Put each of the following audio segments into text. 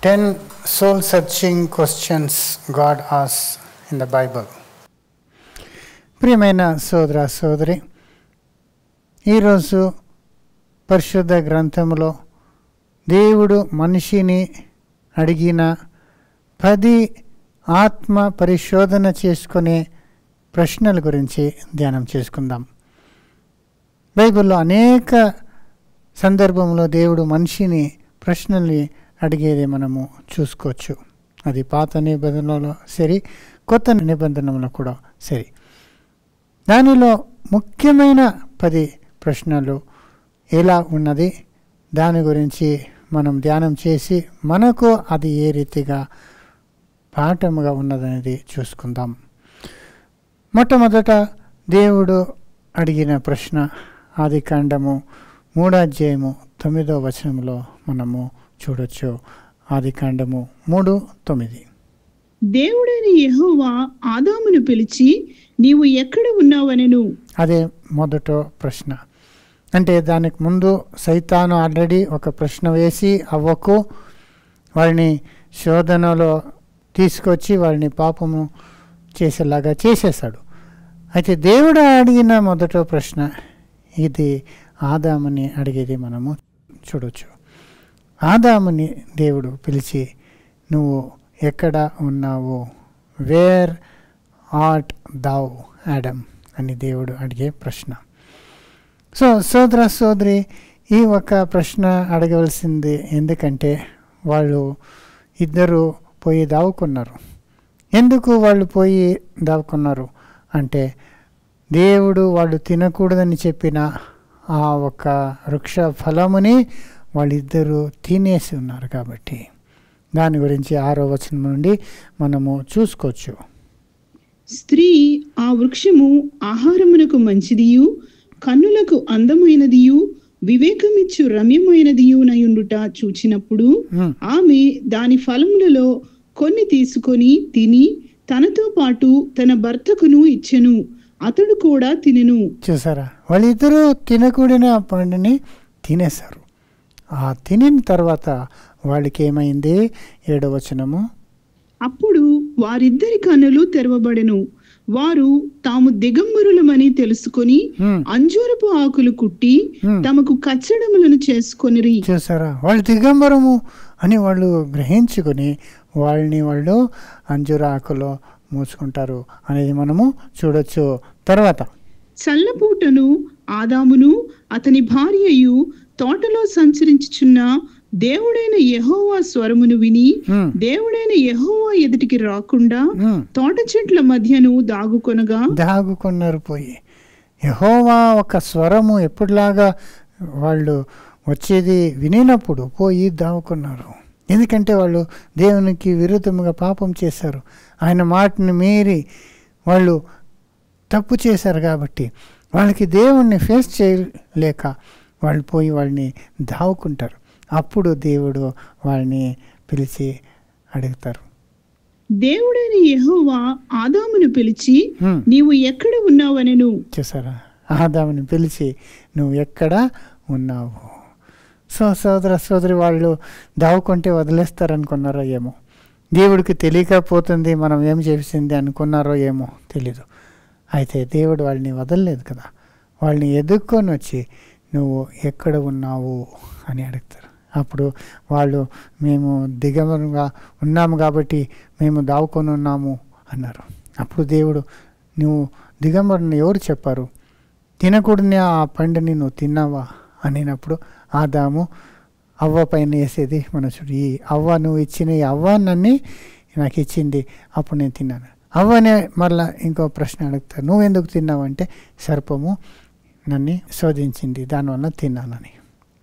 10 soul-searching questions God asks in the Bible. ప్రియమైన సోదర సోదరి, ఈరోజు పరిశుద్ధ గ్రంథములో దేవుడు మనిషిని అడిగిన 10 ఆత్మ పరిశోధన చేసుకునే ప్రశ్నల గురించి ధ్యానం చేసుకుందాం. బైబిల్లో అనేక సందర్భంలో దేవుడు మనిషిని ప్రశ్నల్ని అడిగేది మనము చూసుకోవచ్చు. అది పాత నిబంధనలో సరి, కొత్త నిబంధనలో కూడా సరి. దానిలో ముఖ్యమైన 10 ప్రశ్నలు ఎలా ఉన్నది, దాని గురించి మనం ధ్యానం చేసి మనకు అది ఏ రీతిగా పాఠముగా ఉన్నదనేది చూసుకుందాం. మొట్టమొదట దేవుడు అడిగిన ప్రశ్న ఆదికాండము 3వ అధ్యాయము 9వ వచనంలో మనము చూడొచ్చు. ఆదికాండము 3:9. దేవుడైన యెహోవా ఆదామును పిలిచి, నీవు ఎక్కడ ఉన్నావనెను. అదే మొదట ప్రశ్న. అంటే దానికి ముందు సైతాను ఆల్రెడీ ఒక ప్రశ్న వేసి అవ్వకు వాళ్ళని శోధనలో తీసుకొచ్చి వాళ్ళని పాపము చేసేలాగా చేసేసాడు. అయితే దేవుడు అడిగిన మొదట ప్రశ్న ఇది ఆదాముని అడిగేది మనము చూడొచ్చు. ఆదాముని దేవుడు పిలిచి, నువ్వు ఎక్కడ ఉన్నావు, వేర్ ఆర్ట్ దౌ ఆడమ్ అని దేవుడు అడిగే ప్రశ్న. సో సోదర సోదరి, ఈ ఒక ప్రశ్న అడగవలసింది. ఎందుకంటే వాళ్ళు ఇద్దరు పోయి దావుకున్నారు. ఎందుకు వాళ్ళు పోయి దావుకున్నారు అంటే, దేవుడు వాళ్ళు తినకూడదని చెప్పిన ఆ ఒక వృక్ష ఫలముని వాళ్ళిద్దరూ తినేసి ఉన్నారు కాబట్టి. దాని గురించి 6వ వచనం నుండి మనము చూసుకోవచ్చు. స్త్రీ ఆ వృక్షము ఆహారమునకు మంచిదియు, కన్నులకు అందమైనదియు, వివేకమిచ్చు రమ్యమైనదియునయుండుట చూచినప్పుడు ఆమె దాని ఫలములలో కొన్ని తీసుకొని తిని తనతో పాటు తన భర్తకును ఇచ్చెను. అతడు కూడా తినెను. చూసారా, వాళ్ళిద్దరూ తినకూడని ఆ పండుని తినేశారు. ఆ తినిన తర్వాత వాళ్ళకి ఏమైంది? 7వ వచనము, అప్పుడు వారిద్దరి కన్నులు తెరవబడెను. వారు తాము దిగంబరులమని తెలుసుకొని అంజూరపు ఆకులు కుట్టి తమకు కచ్చడములను చేసుకొనిరి. చూసారా, వాళ్ళు దిగంబరము అని వాళ్ళు గ్రహించుకొని వాళ్ళని వాళ్ళు అంజూర ఆకులో మూసుకుంటారు అనేది మనము చూడొచ్చు. తర్వాత చల్లపూటను ఆదామును అతని భార్యయు తోటలో సంచరించుచున్న దేవుడైన యెహోవా స్వరమును విని దేవుడైన యెహోవా ఎదుటికి రాకుండా తోట చెట్ల మధ్యను దాగుకొన్నారు. పోయి యెహోవా ఒక స్వరము ఎప్పుడులాగా వాళ్ళు వచ్చేది వినినప్పుడు పోయి దాగుకున్నారు. ఎందుకంటే వాళ్ళు దేవునికి విరుద్ధముగా పాపం చేశారు. ఆయన మాటను మీరి వాళ్ళు తప్పు చేశారు కాబట్టి వాళ్ళకి దేవుణ్ణి ఫేస్ చేయలేక వాళ్ళు పోయి వాళ్ళని దావుకుంటారు. అప్పుడు దేవుడు వాళ్ళని పిలిచి అడుగుతారు. దేవుడైన యెహోవా ఆదామును పిలిచి, నీవు ఎక్కడ ఉన్నావనెను. చూసారా, ఆదాముని పిలిచి నువ్వు ఎక్కడ ఉన్నావు. సో సోదర సోదరి, వాళ్ళు దావుకుంటే వదిలేస్తారనుకున్నారో ఏమో, దేవుడికి తెలియకపోతుంది మనం ఏం చేసింది అనుకున్నారో ఏమో తెలీదు. అయితే దేవుడు వాళ్ళని వదలలేదు కదా, వాళ్ళని ఎదుక్కొని వచ్చి నువ్వు ఎక్కడ ఉన్నావు అని అడుగుతారు. అప్పుడు వాళ్ళు మేము దిగంబరంగా ఉన్నాము కాబట్టి మేము దావుకొని ఉన్నాము అన్నారు. అప్పుడు దేవుడు, నువ్వు దిగంబరుని ఎవరు చెప్పారు, తినకూడని ఆ పండుని నువ్వు తిన్నావా అనినప్పుడు ఆదాము అవ్వ పైన వేసేది మన చూడు. ఈ అవ్వ నువ్వు ఇచ్చిన ఈ అవ్వ నన్ను నాకు ఇచ్చింది, అప్పుడు నేను తిన్నాను. అవ్వనే మళ్ళీ ఇంకో ప్రశ్న అడుగుతారు, నువ్వు ఎందుకు తిన్నావంటే సర్పము నన్ను శోధించింది, దానివల్ల తిన్నానని.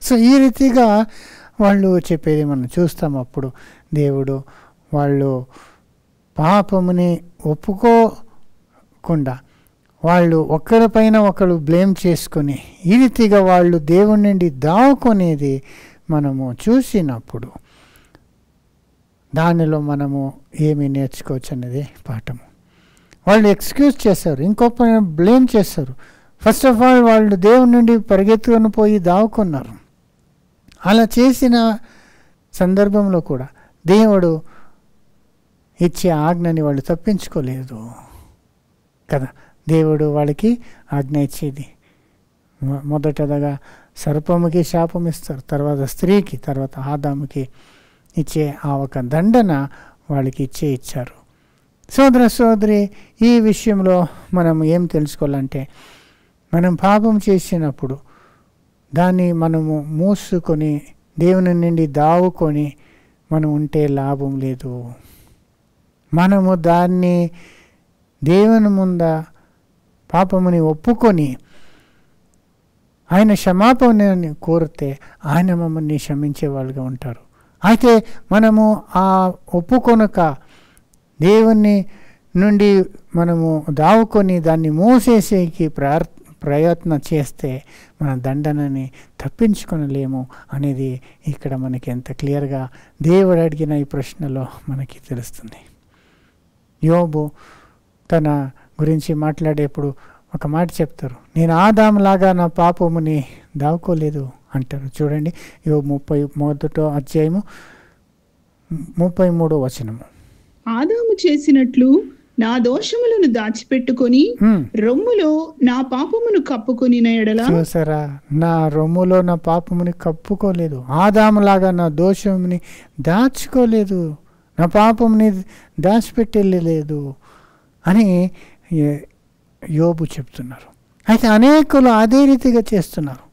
సో ఈ రీతిగా వాళ్ళు చెప్పేది మనం చూస్తాం. అప్పుడు దేవుడు వాళ్ళు పాపముని ఒప్పుకోకుండా వాళ్ళు ఒకరిపైన ఒకరు బ్లేమ్ చేసుకొని ఈ రీతిగా వాళ్ళు దేవుడి నుండి దావుకునేది మనము చూసినప్పుడు దానిలో మనము ఏమి నేర్చుకోవచ్చు అనేది పాఠము. వాళ్ళు ఎక్స్క్యూజ్ చేశారు, ఇంకొక బ్లేమ్ చేశారు. ఫస్ట్ ఆఫ్ ఆల్ వాళ్ళు దేవుడి నుండి పరిగెత్తుకొని పోయి దావుకున్నారు. అలా చేసిన సందర్భంలో కూడా దేవుడు ఇచ్చే ఆజ్ఞని వాళ్ళు తప్పించుకోలేదు కదా. దేవుడు వాళ్ళకి ఆజ్ఞ ఇచ్చేది మొదటగా సర్పముకి శాపం ఇస్తారు, తర్వాత స్త్రీకి, తర్వాత ఆదాముకి ఇచ్చే ఆ ఒక దండన వాళ్ళకి ఇచ్చారు. సోదర సోదరి, ఈ విషయంలో మనం ఏం తెలుసుకోవాలంటే, మనం పాపం చేసినప్పుడు దాన్ని మనము మూసుకొని దేవుని నుండి దావుకొని మనం ఉంటే లాభం లేదు. మనము దాన్ని దేవుని ముంద పాపముని ఒప్పుకొని ఆయన క్షమాపణని కోరితే ఆయన మమ్మల్ని క్షమించే వాళ్ళుగా ఉంటారు. అయితే మనము ఆ ఒప్పుకొనక దేవుని నుండి మనము దావుకొని దాన్ని మూసేసేకి ప్రయత్నం చేస్తే మన దండనని తప్పించుకొనలేము అనేది ఇక్కడ మనకి ఎంత క్లియర్గా దేవుడు అడిగిన ఈ ప్రశ్నలో మనకి తెలుస్తుంది. యోబు తన గురించి మాట్లాడేప్పుడు ఒక మాట చెప్తారు, నేను ఆదాములాగా నా పాపముని దావుకోలేదు అంటారు. చూడండి, యోబు 31వ అధ్యాయము 33వ వచనము. ఆదాము చేసినట్లు నా దోషములను దాచిపెట్టుకొని రొమ్ములో నా పాపమును కప్పుకొని ఎడల. చూసారా, నా రొమ్ములో నా పాపముని కప్పుకోలేదు, ఆదాములాగా నా దోషముని దాచుకోలేదు, నా పాపముని దాచిపెట్టలేదు అని యోబు చెప్తున్నారు. అయితే అనేకులు అదే రీతిగా చేస్తున్నారు.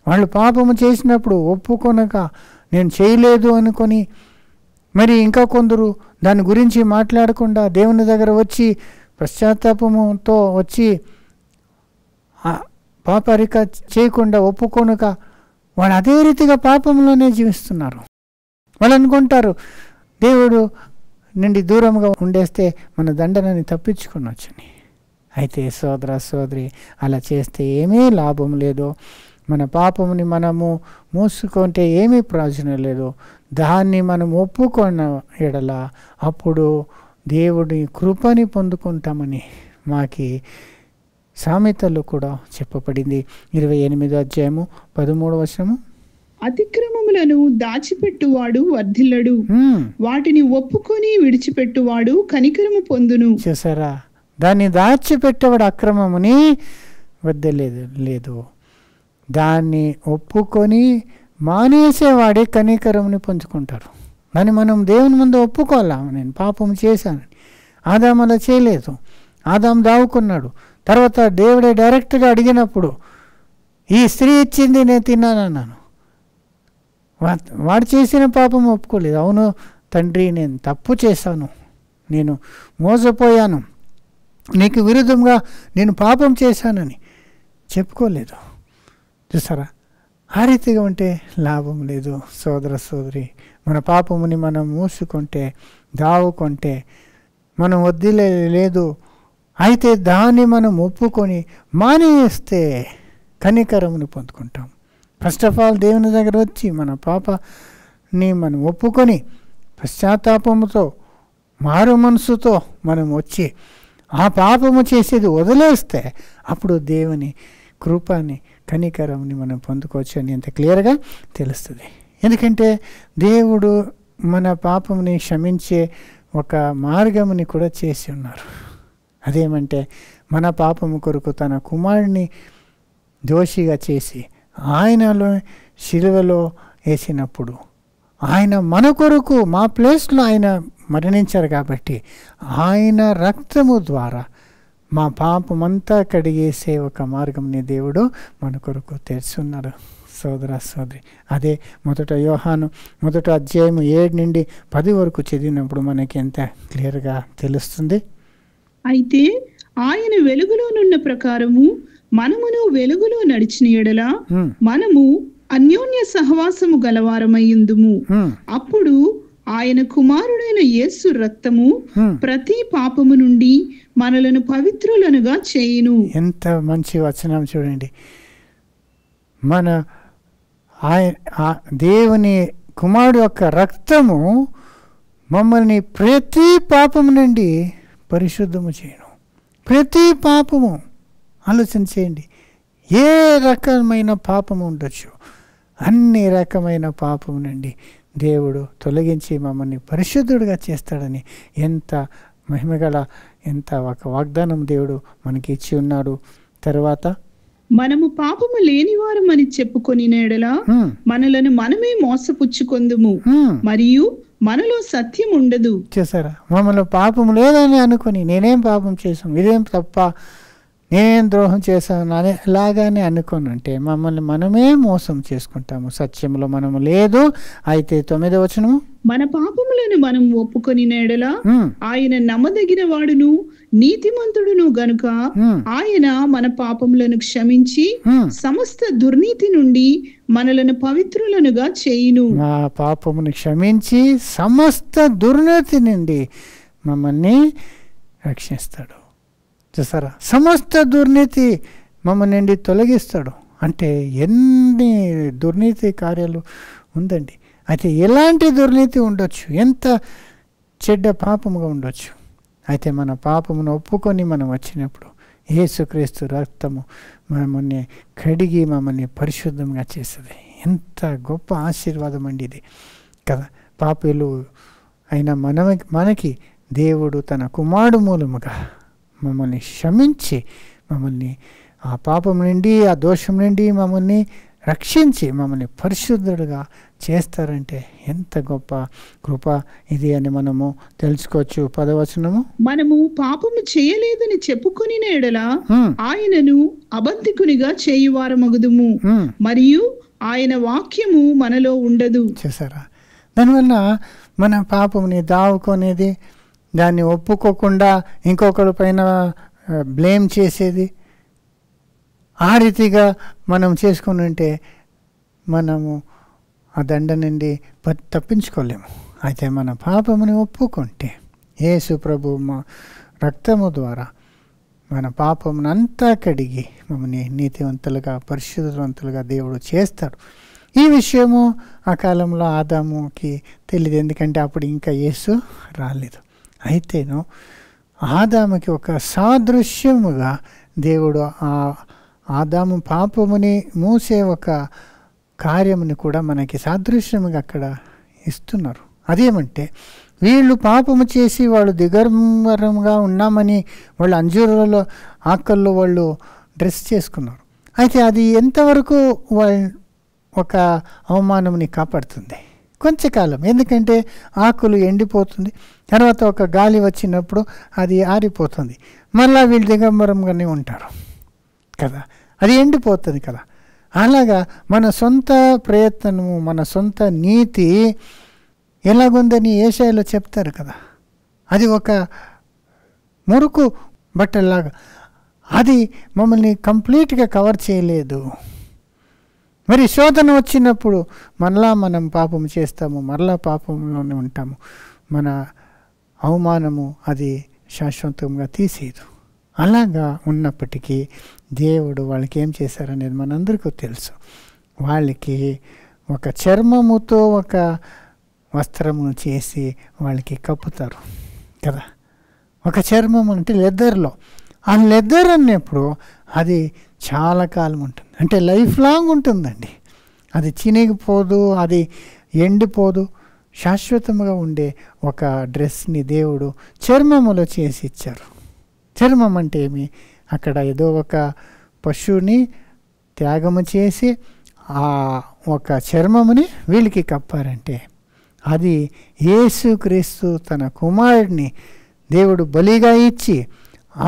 వాళ్ళు పాపము చేసినప్పుడు ఒప్పుకొనక నేను చేయలేదు అనుకొని, మరి ఇంకా కొందరు దాని గురించి మాట్లాడకుండా దేవుని దగ్గర వచ్చి పశ్చాత్తాపముతో వచ్చి పాపరిక చేయకుండా ఒప్పుకొనక వాళ్ళు అదే రీతిగా పాపంలోనే జీవిస్తున్నారు. వాళ్ళు అనుకుంటారు దేవుడు నుండి దూరంగా ఉండేస్తే మన దండనని తప్పించుకునొచ్చని. అయితే సోదర సోదరి, అలా చేస్తే ఏమీ లాభం లేదు. మన పాపముని మనము మూసుకుంటే ఏమీ ప్రయోజనం లేదు. దాన్ని మనం ఒప్పుకున్న ఎడల అప్పుడు దేవుడి కృపని పొందుకుంటామని మాకి సామెతలు కూడా చెప్పబడింది. 28వ అధ్యాయము 13వ వచనము. అతిక్రమములను దాచిపెట్టువాడు వర్ధిల్లడు, వాటిని ఒప్పుకొని విడిచిపెట్టువాడు కనికరము పొందును. చూసారా, దాన్ని దాచిపెట్టేవాడు అక్రమముని వద్దలేదు, దాన్ని ఒప్పుకొని మానేసేవాడే కనికరముని పొందుకుంటారు. దాన్ని మనం దేవుని ముందు ఒప్పుకోవాలా, నేను పాపం చేశానని. ఆదాము అలా చేయలేదు, ఆదాము దావుకున్నాడు. తర్వాత దేవుడే డైరెక్ట్గా అడిగినప్పుడు ఈ స్త్రీ ఇచ్చింది నేను తిన్నానన్నాను. వాడు చేసిన పాపం ఒప్పుకోలేదు. అవును తండ్రి, నేను తప్పు చేశాను, నేను మోసపోయాను, నీకు విరుద్ధంగా నేను పాపం చేశానని చెప్పుకోలేదు. చూసారా, ఆ రీతిగా ఉంటే లాభం లేదు. సోదర సోదరి, మన పాపముని మనం మూసుకుంటే, దావుకుంటే మనం వదిలేదు. అయితే దాన్ని మనం ఒప్పుకొని మానేస్తే కనికరమును పొందుకుంటాం. ఫస్ట్ ఆఫ్ ఆల్ దేవుని దగ్గర వచ్చి మన పాపని మనం ఒప్పుకొని పశ్చాత్తాపముతో మారు మనసుతో మనం వచ్చి ఆ పాపము చేసేది వదిలేస్తే అప్పుడు దేవుని కృపని కనికరంని మనం పొందుకోవచ్చు అని ఎంత క్లియర్గా తెలుస్తుంది. ఎందుకంటే దేవుడు మన పాపముని క్షమించే ఒక మార్గముని కూడా చేసి ఉన్నారు. అదేమంటే మన పాపము కొరకు తన కుమారుని దోషిగా చేసి ఆయనలో శిలువలో వేసినప్పుడు ఆయన మన కొరకు మా ప్లేస్లో ఆయన మరణించారు కాబట్టి ఆయన రక్తము ద్వారా మా పాపమంతా కడిగేసే ఒక మార్గంని దేవుడు మన కొరకు తెరుచున్నారు. సోదర సోదరి, అదే మొదట యోహాను 1వ అధ్యాయం 7 నుండి 10 వరకు చదివినప్పుడు మనకి ఎంత క్లియర్గా తెలుస్తుంది. అయితే ఆయన వెలుగులోనున్న ప్రకారము మనమును వెలుగులో నడిచిన ఎడల మనము అన్యోన్య సహవాసము గలవారమయ్యుందుము. అప్పుడు ఆయన కుమారుడైన యేసు రక్తము ప్రతి పాపము నుండి మనలను పవిత్రులనుగా చేయును. ఎంత మంచి వచనం చూడండి. మన దేవుని కుమారుడు యొక్క రక్తము మమ్మల్ని ప్రతి పాపము నుండి పరిశుద్ధము చేయను. ప్రతి పాపము ఆలోచన చేయండి. ఏ రకమైన పాపము ఉండొచ్చు, అన్ని రకమైన పాపము నుండి దేవుడు తొలగించి మమ్మల్ని పరిశుద్ధుడిగా చేస్తాడని ఎంత మహిమగల ఎంత ఒక వాగ్దానం దేవుడు మనకి ఇచ్చి ఉన్నాడు. తర్వాత మనము పాపము లేనివారమని చెప్పుకొని నేడలా మనలను మనమే మోసపుచ్చుకొందుము మరియు మనలో సత్యం ఉండదు. చేశారా? మమ్మల్ని పాపం లేదని అనుకుని నేనేం పాపం చేసాం, ఇదేం తప్ప, నేనేం ద్రోహం చేశాను అనే లాగానే అనుకోని అంటే మమ్మల్ని మనమే మోసం చేసుకుంటాము. సత్యంలో మనము లేదు. అయితే 9వ వచనము, మన పాపములను మనం ఒప్పుకొని నేడలా ఆయన నమ్మదగిన వాడును నీతిమంతుడును గనుక ఆయన మన పాపములను క్షమించి సమస్త దుర్నీతి నుండి మనలను పవిత్రులనుగా చేయును. మా పాపమును క్షమించి సమస్త దుర్నీతి నుండి మమ్మల్ని రక్షిస్తాడు. చూసారా? సమస్త దుర్నీతి మమ్మల్ని నుండి తొలగిస్తాడు. అంటే ఎన్ని దుర్నీతి కార్యాలు ఉందండి. అయితే ఎలాంటి దుర్నీతి ఉండొచ్చు, ఎంత చెడ్డ పాపముగా ఉండొచ్చు. అయితే మన పాపమును ఒప్పుకొని మనం వచ్చినప్పుడు యేసుక్రీస్తు రక్తము మమ్మల్ని కడిగి మమ్మల్ని పరిశుద్ధంగా చేస్తుంది. ఎంత గొప్ప ఆశీర్వాదం అండి ఇది కదా. పాపులు అయిన మనకి దేవుడు తన కుమారుడు మూలముగా మమ్మల్ని క్షమించి మమ్మల్ని ఆ పాపం నుండి ఆ దోషం నుండి మమ్మల్ని రక్షించి మమ్మల్ని పరిశుద్ధుడుగా చేస్తారంటే ఎంత గొప్ప కృప ఇది అని మనము తెలుసుకోవచ్చు. 10వ వచనము, మనము పాపము చేయలేదని చెప్పుకొని నేడలా ఆయనను అబద్ధికునిగా చేయువారమగుదుము మరియు ఆయన వాక్యము మనలో ఉండదు. చేశారా? దానివల్ల మన పాపముని దావుకొనేది, దాన్ని ఒప్పుకోకుండా ఇంకొకరి పైన బ్లేమ్ చేసేది, ఆ రీతిగా మనం చేసుకుని ఉంటే మనము ఆ దండ నుండి తప్పించుకోలేము. అయితే మన పాపముని ఒప్పుకుంటే యేసు ప్రభు రక్తము ద్వారా మన పాపమును అంతా కడిగి మమ్మల్ని నీతివంతులుగా పరిశుద్ధవంతులుగా దేవుడు చేస్తాడు. ఈ విషయము ఆ కాలంలో ఆదాముకి తెలియదు, ఎందుకంటే అప్పుడు ఇంకా యేసు రాలేదు. అయితేను ఆదాముకి ఒక సాదృశ్యముగా దేవుడు ఆ ఆదాము పాపముని మూసే ఒక కార్యముని కూడా మనకి సాదృశ్యముగా అక్కడ ఇస్తున్నారు. అదేమంటే వీళ్ళు పాపము చేసి వాళ్ళు దిగంబరంగా ఉన్నామని వాళ్ళు అంజూరులలో ఆకల్లో వాళ్ళు డ్రెస్ చేసుకున్నారు. అయితే అది ఎంతవరకు వాళ్ళు ఒక అవమానంని కాపాడుతుంది? కొంచెంకాలం, ఎందుకంటే ఆకులు ఎండిపోతుంది, తర్వాత ఒక గాలి వచ్చినప్పుడు అది ఆరిపోతుంది, మళ్ళీ వీళ్ళు దిగంబరంగానే ఉంటారు కదా, అది ఎండిపోతుంది కదా. అలాగా మన సొంత ప్రయత్నము మన సొంత నీతి ఎలాగుందని ఏషాయాలో చెప్తారు కదా, అది ఒక మురుకు బట్టలాగా, అది మమ్మల్ని కంప్లీట్గా కవర్ చేయలేదు. మరి శోధన వచ్చినప్పుడు మరలా మనం పాపం చేస్తాము, మరలా పాపంలోనే ఉంటాము. మన అవమానము అది శాశ్వతంగా తీసేయదు. అలాగా ఉన్నప్పటికీ దేవుడు వాళ్ళకి ఏం చేశారనేది మనందరికీ తెలుసు. వాళ్ళకి ఒక చర్మముతో ఒక వస్త్రమును చేసి వాళ్ళకి కప్పుతారు కదా. ఒక చర్మం అంటే లెదర్లో, ఆ లెదర్ అన్నప్పుడు అది చాలా కాలం ఉంటుంది, అంటే లైఫ్ లాంగ్ ఉంటుందండి. అది చినిగిపోదు, అది ఎండిపోదు, శాశ్వతంగా ఉండే ఒక డ్రెస్ని దేవుడు చర్మములో చేసి ఇచ్చారు. చర్మం అంటే ఏమి? అక్కడ ఏదో ఒక పశువుని త్యాగము చేసి ఆ ఒక చర్మముని వీళ్ళకి కప్పారంటే అది యేసుక్రీస్తు తన కుమారుడిని దేవుడు బలిగా ఇచ్చి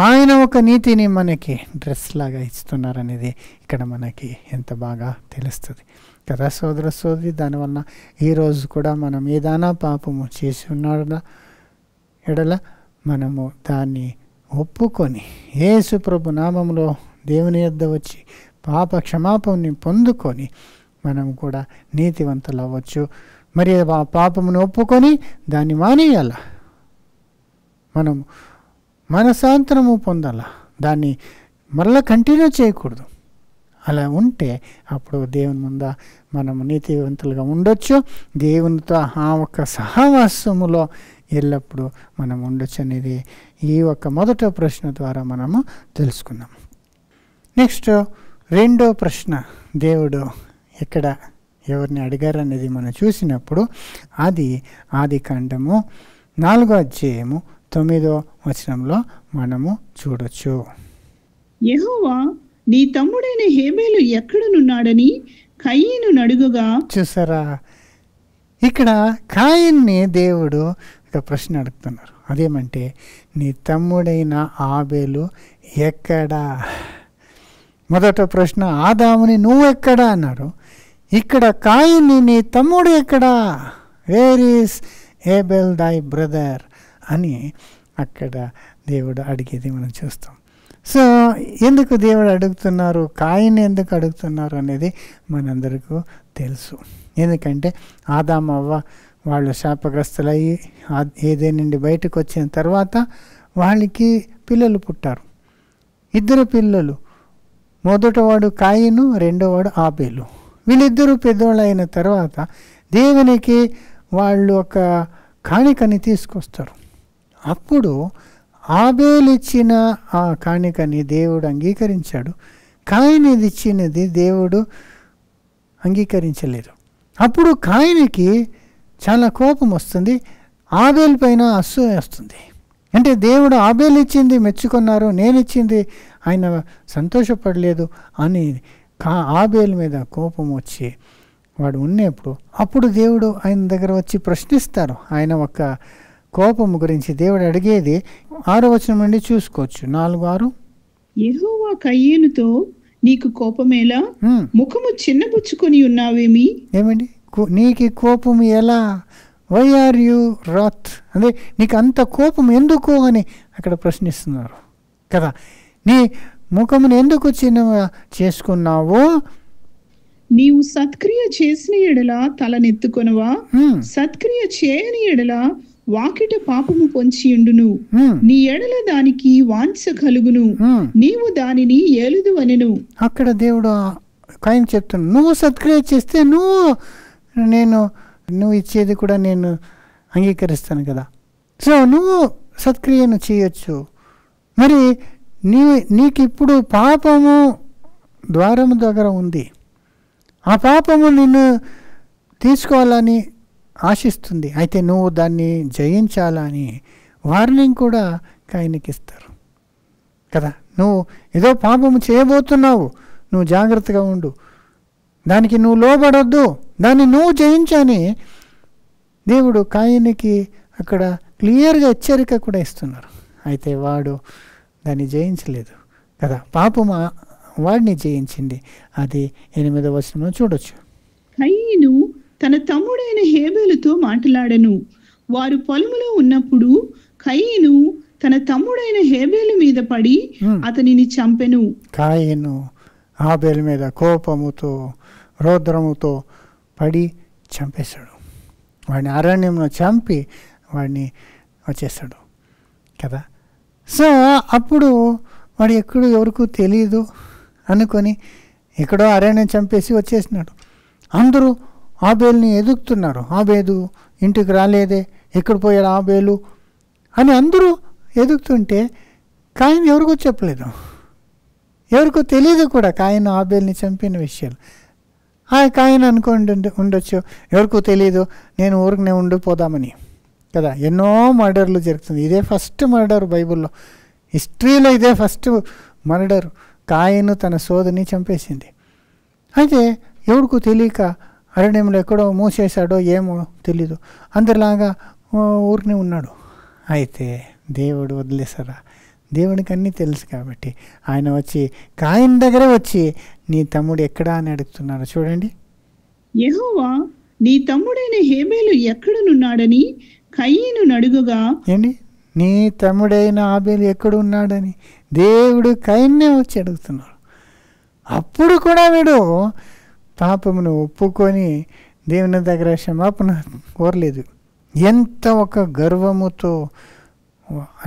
ఆయన ఒక నీతిని మనకి డ్రెస్ లాగా ఇస్తున్నారనేది ఇక్కడ మనకి ఎంత బాగా తెలుస్తుంది కదా సోదర సోదరి. దానివల్ల ఈరోజు కూడా మనం ఏదైనా పాపము చేసి ఉన్నాడా ఎడల మనము దాన్ని ఒప్పుకొని యేసు ప్రభు నామములో దేవుని యొద్ద వచ్చి పాప క్షమాపణని పొందుకొని మనం కూడా నీతివంతులు అవ్వచ్చు. మరి ఆ పాపమును ఒప్పుకొని దాన్ని మానేయాల, మనం మనసాంతరము పొందాల, దాన్ని మరలా కంటిన్యూ చేయకూడదు. అలా ఉంటే అప్పుడు దేవుని ముందు మనము నీతివంతులుగా ఉండొచ్చు, దేవునితో ఆ ఒక్క సహవాసములో ఎల్లప్పుడూ మనం ఉండొచ్చు అనేది ఈ ఒక్క మొదట ప్రశ్న ద్వారా మనము తెలుసుకున్నాం. నెక్స్ట్ రెండో ప్రశ్న దేవుడు ఇక్కడ ఎవరిని అడిగారనేది మనం చూసినప్పుడు అది ఆదికాండము 4:9 మనము చూడొచ్చు. యెహోవా నీ తమ్ముడైన హేబేలు ఎక్కడనున్నాడని కయీను అడుగగా. చూసారా, ఇక్కడ కాయిన్ని దేవుడు ఒక ప్రశ్న అడుగుతున్నారు. అదేమంటే నీ తమ్ముడైన ఆబేలు ఎక్కడా? మొదట ప్రశ్న ఆదాముని నువ్వు ఎక్కడా అన్నారు. ఇక్కడ కాయిన్ని నీ తమ్ముడు ఎక్కడా? వేర్ ఈస్ ఏబెల్ దై బ్రదర్ అని అక్కడ దేవుడు అడిగేది మనం చూస్తాం. సో ఎందుకు దేవుడు అడుగుతున్నారు, కాయిన్ని ఎందుకు అడుగుతున్నారు అనేది మనందరికీ తెలుసు. ఎందుకంటే ఆదాము అవ్వ వాళ్ళు శాపగ్రస్తులయ్యి ఏదైనా నుండి బయటకు వచ్చిన తర్వాత వాళ్ళకి పిల్లలు పుట్టారు. 2 పిల్లలు. మొదటవాడు కాయిను, రెండోవాడు ఆబేలు. వీళ్ళిద్దరూ పెద్దవాళ్ళు అయిన తర్వాత దేవునికి వాళ్ళు ఒక కాணிకని తీసుకొస్తారు. అప్పుడు ఆబేలు ఇచ్చిన ఆ కాணிకని దేవుడు అంగీకరించాడు. కాయిన్ ఇది ఇచ్చినది దేవుడు అంగీకరించలేదు. అప్పుడు కాయినికి చాలా కోపం వస్తుంది, ఆబేలు పైన అసూయ వస్తుంది. అంటే దేవుడు ఆబేలు ఇచ్చింది మెచ్చుకున్నారు, నేను ఇచ్చింది ఆయన సంతోషపడలేదు అని ఆబేలు మీద కోపం వచ్చి వాడు ఉన్నప్పుడు అప్పుడు దేవుడు ఆయన దగ్గర వచ్చి ప్రశ్నిస్తారు. ఆయన ఒక కోపం గురించి దేవుడు అడిగేది 6వ వచనం నుండి చూసుకోవచ్చు. 4:6 యెహోవా కయీనుతో నీకు కోపమేలా? ముఖము చిన్నపుచ్చుకొని ఉన్నావేమి? ఏమండి నీకు కోపం ఎలా? వై ఆర్ యు రాత్? అంటే నీకు అంత కోపం ఎందుకు అని అక్కడ ప్రశ్నిస్తున్నారు కదా. నీ ముఖమును ఎందుకు చిన్నగా చేసుకున్నావు? నీవు సత్క్రియ చేసిన ఎడల తలనెత్తుకొనవా? సత్క్రియ చేయని ఎడల వాకిట పాపము పొంచియుండును. నీ ఎడల దానికి వాంఛ కలుగును, నీవు దానిని ఏలుదు అనెను. అక్కడ దేవుడు కాయిన్ చెప్తున్నాడు, నువ్వు సత్క్రియ చేస్తే నువ్వు ఇచ్చేది కూడా నేను అంగీకరిస్తాను కదా. సో నువ్వు సత్క్రియను చేయొచ్చు. మరి నీకు ఇప్పుడు పాపము ద్వారము దగ్గర ఉంది. ఆ పాపము నిన్ను తీసుకోవాలని ఆశిస్తుంది. అయితే నువ్వు దాన్ని జయించాలని వార్నింగ్ కూడా కాయిన్కి ఇస్తారు కదా. నువ్వు ఏదో పాపము చేయబోతున్నావు, నువ్వు జాగ్రత్తగా ఉండు, దానికి నువ్వు లోబడొద్దు, దాన్ని నువ్వు జయించని దేవుడు కాయిన్కి అక్కడ క్లియర్గా హెచ్చరిక కూడా ఇస్తున్నారు. అయితే వాడు దాన్ని జయించలేదు కదా. పాపము వాడిని జయించింది. అది 8వ వచనంలో చూడొచ్చు. కయీను తన తమ్ముడైన హేబేలుతో మాట్లాడెను. వారు పొలములో ఉన్నప్పుడు కయీను తన తమ్ముడైన హేబేలు మీద పడి అతనిని చంపెను. కాయిను ఆబేలు మీద కోపముతో రౌద్రముతో పడి చంపేశాడు. వాడిని అరణ్యంలో చంపి వాడిని వచ్చేసాడు కదా. సో అప్పుడు వాడు ఎవరికూ తెలియదు అనుకొని ఎక్కడో అరణ్యం చంపేసి వచ్చేసినాడు. అందరూ ఆబేలుని ఎదుగుతున్నారు. ఆబేలు ఇంటికి రాలేదే, ఎక్కడ పోయాడు ఆబేలు అని అందరూ ఎదుగుతుంటే కాయిన్ ఎవరికో చెప్పలేదు, ఎవరికో తెలియదు కూడా కాయిన్ ఆబేల్ని చంపిన విషయాలు. ఆ కాయిన్ అనుకోండి ఉండొచ్చు, ఎవరికో తెలియదు, నేను ఊరికనే ఉండిపోదామని కదా. ఎన్నో మర్డర్లు జరుగుతుంది. ఇదే ఫస్ట్ మర్డర్ బైబిల్లో, హిస్టరీలో ఇదే ఫస్ట్ మర్డర్. కాయిన్ తన సోదరిని చంపేసింది. అయితే ఎవరికో తెలియక అరణ్యంలో ఎక్కడో మూసేశాడో ఏమో తెలీదు, అందరిలాగా ఊరిని ఉన్నాడు. అయితే దేవుడు వదిలేసారా? దేవునికి అన్నీ తెలుసు కాబట్టి ఆయన వచ్చి కాయిన్ దగ్గర వచ్చి నీ తమ్ముడు ఎక్కడా అని అడుగుతున్నారు. చూడండి, యెహోవా నీ తమ్ముడైన హేబేలు ఎక్కడనున్నాడని కయీను అడుగగా. ఏంటి నీ తమ్ముడైన ఆబేలు ఎక్కడున్నాడని దేవుడు కాయిన్నే వచ్చి అడుగుతున్నాడు. అప్పుడు కూడా వీడు పాపమును ఒప్పుకొని దేవుని దగ్గర క్షమాపణ కోరలేదు. ఎంత ఒక గర్వముతో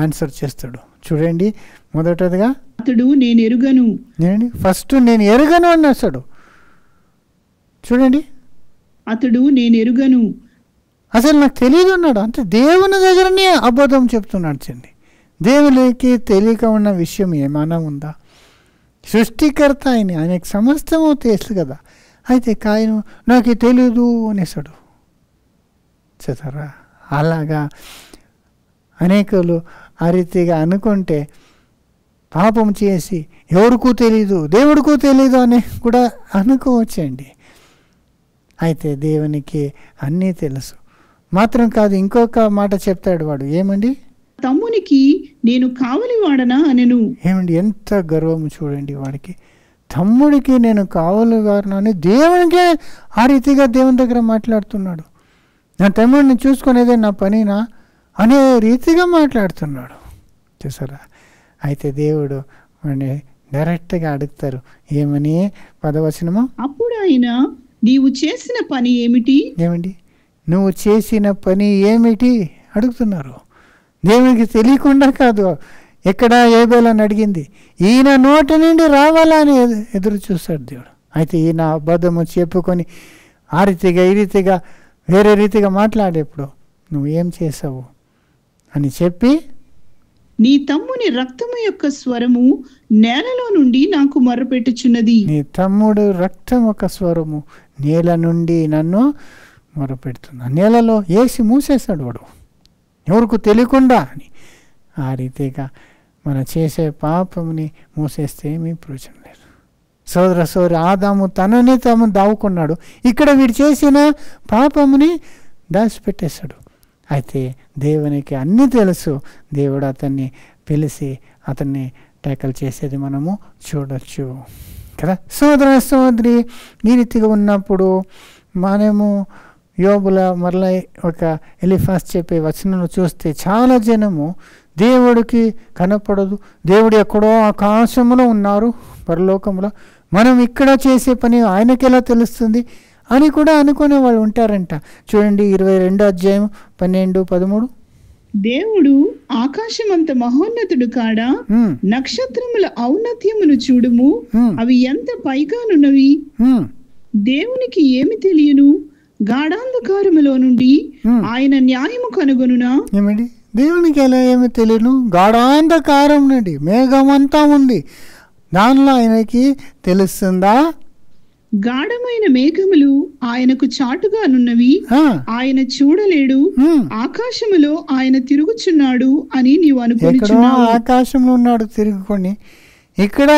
ఆన్సర్ చేస్తాడు చూడండి. మొదటదిగా అతడు నేను ఎరుగను, ఫస్ట్ నేను ఎరుగను అన్నాడు. చూడండి, అతడు నేను ఎరుగను, అసలు నాకు తెలియదు అన్నాడు. అంటే దేవుని దగ్గరనే అబద్ధం చెప్తున్నాడు. చూడండి, దేవునికి తెలియక ఉన్న విషయం ఏమైనా ఉందా? సృష్టికర్త ఆయనకి సమస్తము తెలుసు కదా. అయితే కాయను నాకు తెలీదు అనేసాడు. చూసారా, అలాగా అనేకులు ఆ రీతిగా అనుకుంటే పాపం చేసి ఎవరికూ తెలీదు దేవుడికూ తెలీదు అని కూడా అనుకోవచ్చండి. అయితే దేవునికి అన్నీ తెలుసు. మాత్రం కాదు, ఇంకొక మాట చెప్తాడు వాడు. ఏమండి? తమ్మునికి నేను కావలివాడనా అనెను. ఏమండి, ఎంత గర్వము చూడండి వాడికి. తమ్ముడికి నేను కావలివాడను అని దేవునికే ఆ రీతిగా దేవుని దగ్గర మాట్లాడుతున్నాడు. నా తమ్ముడిని చూసుకునేదే నా పనినా అనే రీతిగా మాట్లాడుతున్నాడు. చూసారా? అయితే దేవుడు వాడిని డైరెక్ట్గా అడుగుతారు. ఏమని? 10వ వచనము. అప్పుడు ఆయన, నీవు చేసిన పని ఏమిటి? ఏమండి, నువ్వు చేసిన పని ఏమిటి అడుగుతున్నారు. దేవునికి తెలియకుండా కాదు. ఎక్కడ ఏబేలని అడిగింది, ఈయన నోటి నుండి రావాలని ఎదురు చూస్తాడు దేవుడు. అయితే ఈయన అబద్ధము చెప్పుకొని ఆ రీతిగా ఈ రీతిగా వేరే రీతిగా మాట్లాడేప్పుడు నువ్వు ఏం చేసావు అని చెప్పి, నీ తమ్ముని రక్తము యొక్క స్వరము నేలలో నుండి నాకు మొర్రపెట్టుచున్నది. నీ తమ్ముడు రక్తం ఒక స్వరము నేల నుండి నన్ను మొరపెడుతున్నా. నేలలో వేసి మూసేశాడు వాడు, ఎవరికి తెలియకుండా అని. ఆ రీతిగా మనం చేసే పాపముని మూసేస్తే ఏమీ ప్రయోజనం లేదు. సోదరి ఆదాము తనని తాము దావుకున్నాడు. ఇక్కడ వీడు చేసిన పాపముని దాచిపెట్టేశాడు. అయితే దేవునికి అన్నీ తెలుసు. దేవుడు అతన్ని పిలిచి అతన్ని ట్యాకల్ చేసేది మనము చూడొచ్చు కదా. సోదరి ఈ రీతిగా ఉన్నప్పుడు మనము యోబుల మరలా ఒక ఎలిఫాస్ చెప్పే వచనంలో చూస్తే చాలా జనము దేవుడికి కనపడదు, దేవుడు ఎక్కడో ఆకాశంలో ఉన్నారు పరలోకంలో, మనం ఇక్కడ చేసే పని ఆయనకి ఎలా తెలుస్తుంది అని కూడా అనుకునే వాళ్ళు ఉంటారంట. చూడండి 22వ అధ్యాయం 12, 13. దేవుడు ఆకాశమంత మహోన్నతుడు కాడా? నక్షత్రముల ఔన్నత్యమును చూడుము, అవి ఎంత పైగానున్నవి. దేవునికి ఏమి తెలియను? గాఢాంధకారములో నుండి ఆయన న్యాయము కనుగొనునా? ఏమండి, దేవునికి ఎలా ఏమి తెలియను? గాఢాంధకారం నుండి మేఘమంతా ఉంది, దానిలో ఆయనకి తెలుస్తుందా? గాఢమైన మేఘములు ఆయనకు చాటుగానున్నవి, ఆయన చూడలేడు. ఆకాశములో ఆయన తిరుగుచున్నాడు అని నీవు అనుకుంటున్నావు. ఆకాశంలో ఉన్నాడు తిరుగుకొని, ఇక్కడ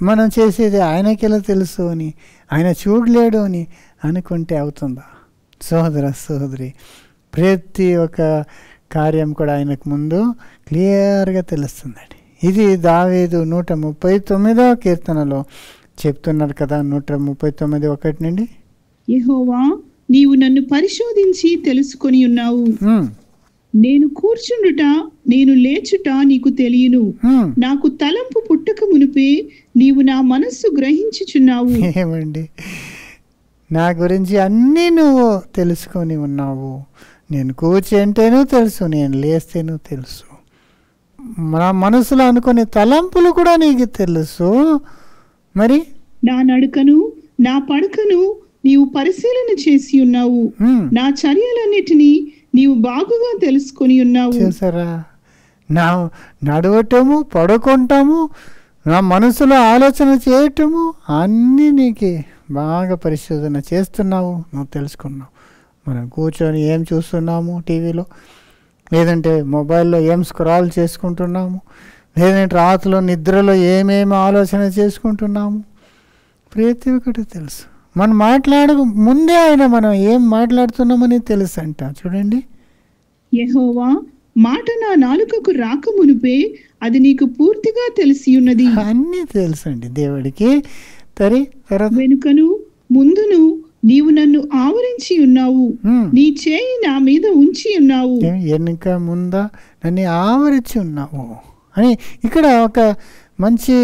మనం చేసేది ఆయనకి ఎలా తెలుసు అని, ఆయన చూడలేడు అని అనుకుంటే అవుతుందా? సోదరి, ప్రతి ఒక్క కార్యం కూడా ఆయనకు ముందు క్లియర్గా తెలుస్తుందండి. ఇది దావీదు 139వ కీర్తనలో చెప్తున్నారు కదా. 139:1 నుండి, యెహోవా నీవు నన్ను పరిశోధించి తెలుసుకొని ఉన్నావు. నేను కూర్చుండుట నేను లేచుట నీకు తెలియను. నాకు తలంపు పుట్టక మునిపే నీవు నా మనస్సు గ్రహించుచున్నావు. ఏమండి, నా గురించి అన్నీ నువ్వు తెలుసుకొని ఉన్నావు. నేను కూర్చుంటేనూ తెలుసు, నేను లేస్తేనూ తెలుసు, నా మనసులో అనుకునే తలంపులు కూడా నీకు తెలుసు. మరి నా నడకను నా పడకను నీవు పరిశీలన చేసి ఉన్నావు. నా చర్యలన్నిటినీ నీవు బాగుగా తెలుసుకొని ఉన్నావు. చూసారా, నా నడవటము పడుకుంటాము నా మనసులో ఆలోచన చేయటము అన్నీ నీకు బాగా పరిశోధన చేస్తున్నావు, నువ్వు తెలుసుకున్నావు. మనం కూర్చొని ఏం చూస్తున్నాము టీవీలో, లేదంటే మొబైల్లో ఏం స్క్రాల్ చేసుకుంటున్నాము, లేదంటే రాత్రిలో నిద్రలో ఏమేమి ఆలోచన చేసుకుంటున్నాము, ప్రతి ఒక్కటి తెలుసు. మనం మాట్లాడక ముందే ఆయన మనం ఏం మాట్లాడుతున్నామని తెలుసు అంట. చూడండి, యెహోవా మాట నా నాలుకకు రాక మునిపే అది నీకు పూర్తిగా తెలిసి ఉన్నది. అన్నీ తెలుసు అండి దేవుడికి. వెనుకను ముందును నీవు నన్ను ఆవరించి ఉన్నావు, నీ చేయి నా మీద ఉంచి ఉన్నావు. వెనుక ముందా నన్ను ఆవరించి ఉన్నావు అని ఇక్కడ ఒక మంచి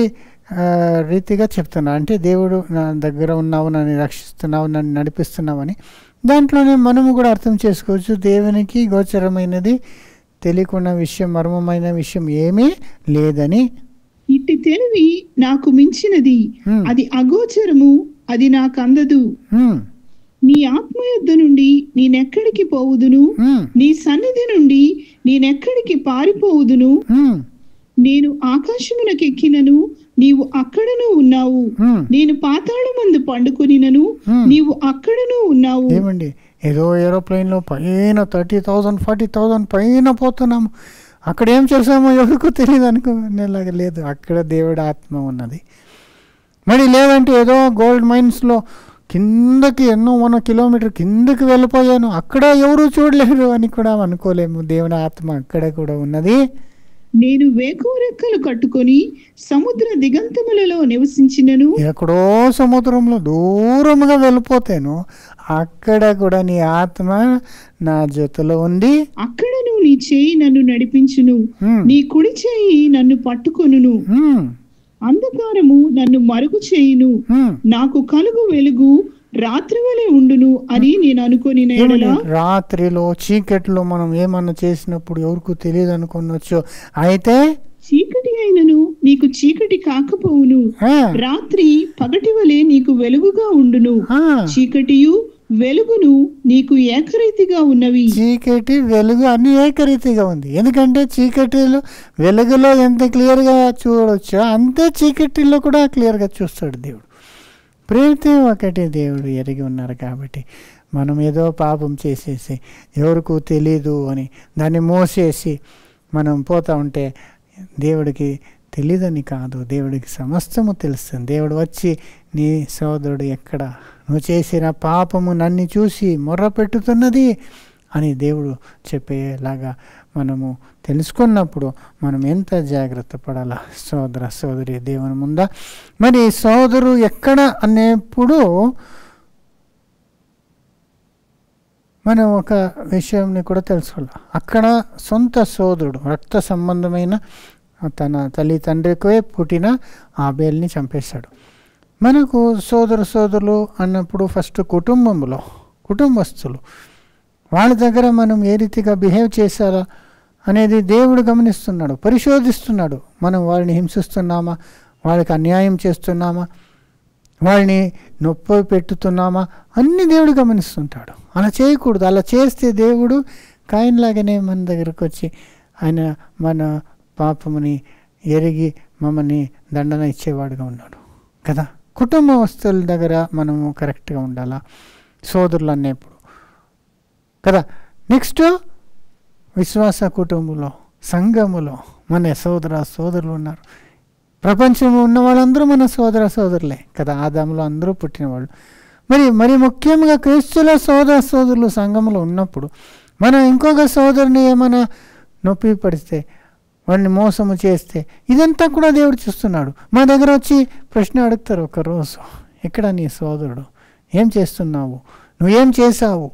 రీతిగా చెప్తున్నా. అంటే దేవుడు నా దగ్గర ఉన్నావు, నన్ను రక్షిస్తున్నావు, నన్ను నడిపిస్తున్నావు అని. దాంట్లోనే మనము కూడా అర్థం చేసుకోవచ్చు, దేవునికి గోచరమైనది తెలియకున్న విషయం, మర్మమైన విషయం ఏమీ లేదని. ఇట్టి తెలివి నాకు మించినది, అది అగోచరము, అది నాకు అందదు. నీ ఆత్మ యొద్ద నుండి నేనెక్కడికి పోవుదును, నీ సన్నిధి నుండి నేనెక్కడికి పారిపోవుదును. నేను ఆకాశమునకెక్కినను నీవు అక్కడను ఉన్నావు. నేను పాతాళమందు పండుకొనినను నీవు అక్కడను ఉన్నావు. ఏమండి, ఏదో ఏరోప్లేన్లో పైన 30,000 40,000 పైన పోతున్నాము, అక్కడ ఏం చేసామో ఎవరికూ తెలియదు అనుకునేలాగా లేదు. అక్కడ దేవుడి ఆత్మ ఉన్నది. మరి లేదంటే ఏదో గోల్డ్ మైన్స్లో కిందకి ఎన్నో 1 కిలోమీటర్ కిందకి వెళ్ళిపోయాను, అక్కడ ఎవరు చూడలేరు అని కూడా అనుకోలేము. దేవుని ఆత్మ అక్కడ కూడా ఉన్నది. నేను వేకువ రెక్కలు కట్టుకొని సముద్ర దిగంతములలో నివసించినను, ఎక్కడో సముద్రంలో దూరంగా వెళ్ళిపోతాను, అక్కడ కూడా నీ ఆత్మ నా జతలో ఉంది. అక్కడను నీ చేయి నన్ను నడిపించును, నీ కుడి చేయి నన్ను పట్టుకొనును. అంధకారము నన్ను మరుగు చేయును, నాకు కలుగు వెలుగు రాత్రి వలె ఉండును అని నేను అనుకుని. రాత్రిలో చీకట్లో మనం ఏమన్నా చేసినప్పుడు ఎవరికి తెలియదు అనుకోవచ్చు. అయితే చీకటి అయినను నీకు చీకటి కాకపోవును, రాత్రి పగటి వలె నీకు వెలుగుగా ఉండును. చీకటియు వెలుగును నీకు ఏకరీతిగా ఉన్నవి. చీకటి వెలుగు అన్ని ఏకరీతిగా ఉంది. ఎందుకంటే చీకటిలో వెలుగులో ఎంత క్లియర్గా చూడవచ్చో అంతే చీకటిలో కూడా క్లియర్గా చూస్తాడు దేవుడు. ప్రతి ఒక్కటి దేవుడు ఎరిగి ఉన్నారు. కాబట్టి మనం ఏదో పాపం చేసేసి ఎవరికూ తెలీదు అని దాన్ని మోసేసి మనం పోతూ ఉంటే దేవుడికి తెలీదని కాదు, దేవుడికి సమస్తము తెలుస్తుంది. దేవుడు వచ్చి నీ సోదరుడు ఎక్కడ, నువ్వు చేసిన పాపము నన్ను చూసి మొర్ర పెట్టుతున్నది అని దేవుడు చెప్పేలాగా మనము తెలుసుకున్నప్పుడు మనం ఎంత జాగ్రత్త పడాలా సోదర సోదరి దేవుని ముందా. మరి సోదరు ఎక్కడ అనేప్పుడు మనం ఒక విషయంని కూడా తెలుసుకోవాలి. అక్కడ సొంత సోదరుడు రక్త సంబంధమైన తన తల్లి తండ్రికే పుట్టిన ఆబేల్ని చంపేశాడు. మనకు సోదరులు అన్నప్పుడు ఫస్ట్ కుటుంబస్తులు వాళ్ళ దగ్గర మనం ఏ రీతిగా బిహేవ్ చేశారా అనేది దేవుడు గమనిస్తున్నాడు, పరిశోధిస్తున్నాడు. మనం వాళ్ళని హింసిస్తున్నామా, వాళ్ళకి అన్యాయం చేస్తున్నామా, వాళ్ళని నొప్పి పెట్టుతున్నామా అన్నీ దేవుడు గమనిస్తుంటాడు. అలా చేయకూడదు. అలా చేస్తే దేవుడు కాయిన్లాగానే మన దగ్గరకు వచ్చి ఆయన మన పాపముని ఎరిగి మమ్మల్ని దండన ఇచ్చేవాడుగా ఉన్నాడు కదా. కుటుంబస్తుల దగ్గర మనము కరెక్ట్గా ఉండాలా సోదరులు అన్నప్పుడు కదా. నెక్స్ట్ విశ్వాస కుటుంబంలో సంఘములో మన సోదరులు ఉన్నారు. ప్రపంచంలో ఉన్న వాళ్ళందరూ మన సోదరులే కదా. ఆదాములో అందరూ పుట్టినవాళ్ళు. మరి ముఖ్యంగా క్రీస్తుల సోదరులు సంఘంలో ఉన్నప్పుడు మనం ఇంకొక సోదరుని ఏమైనా నొప్పి పడితే, వాడిని మోసము చేస్తే ఇదంతా కూడా దేవుడు చూస్తున్నాడు. మా దగ్గర వచ్చి ప్రశ్న అడుగుతారు ఒకరోజు, ఎక్కడ నీ సోదరుడు, ఏం చేస్తున్నావు, నువ్వేం చేశావు,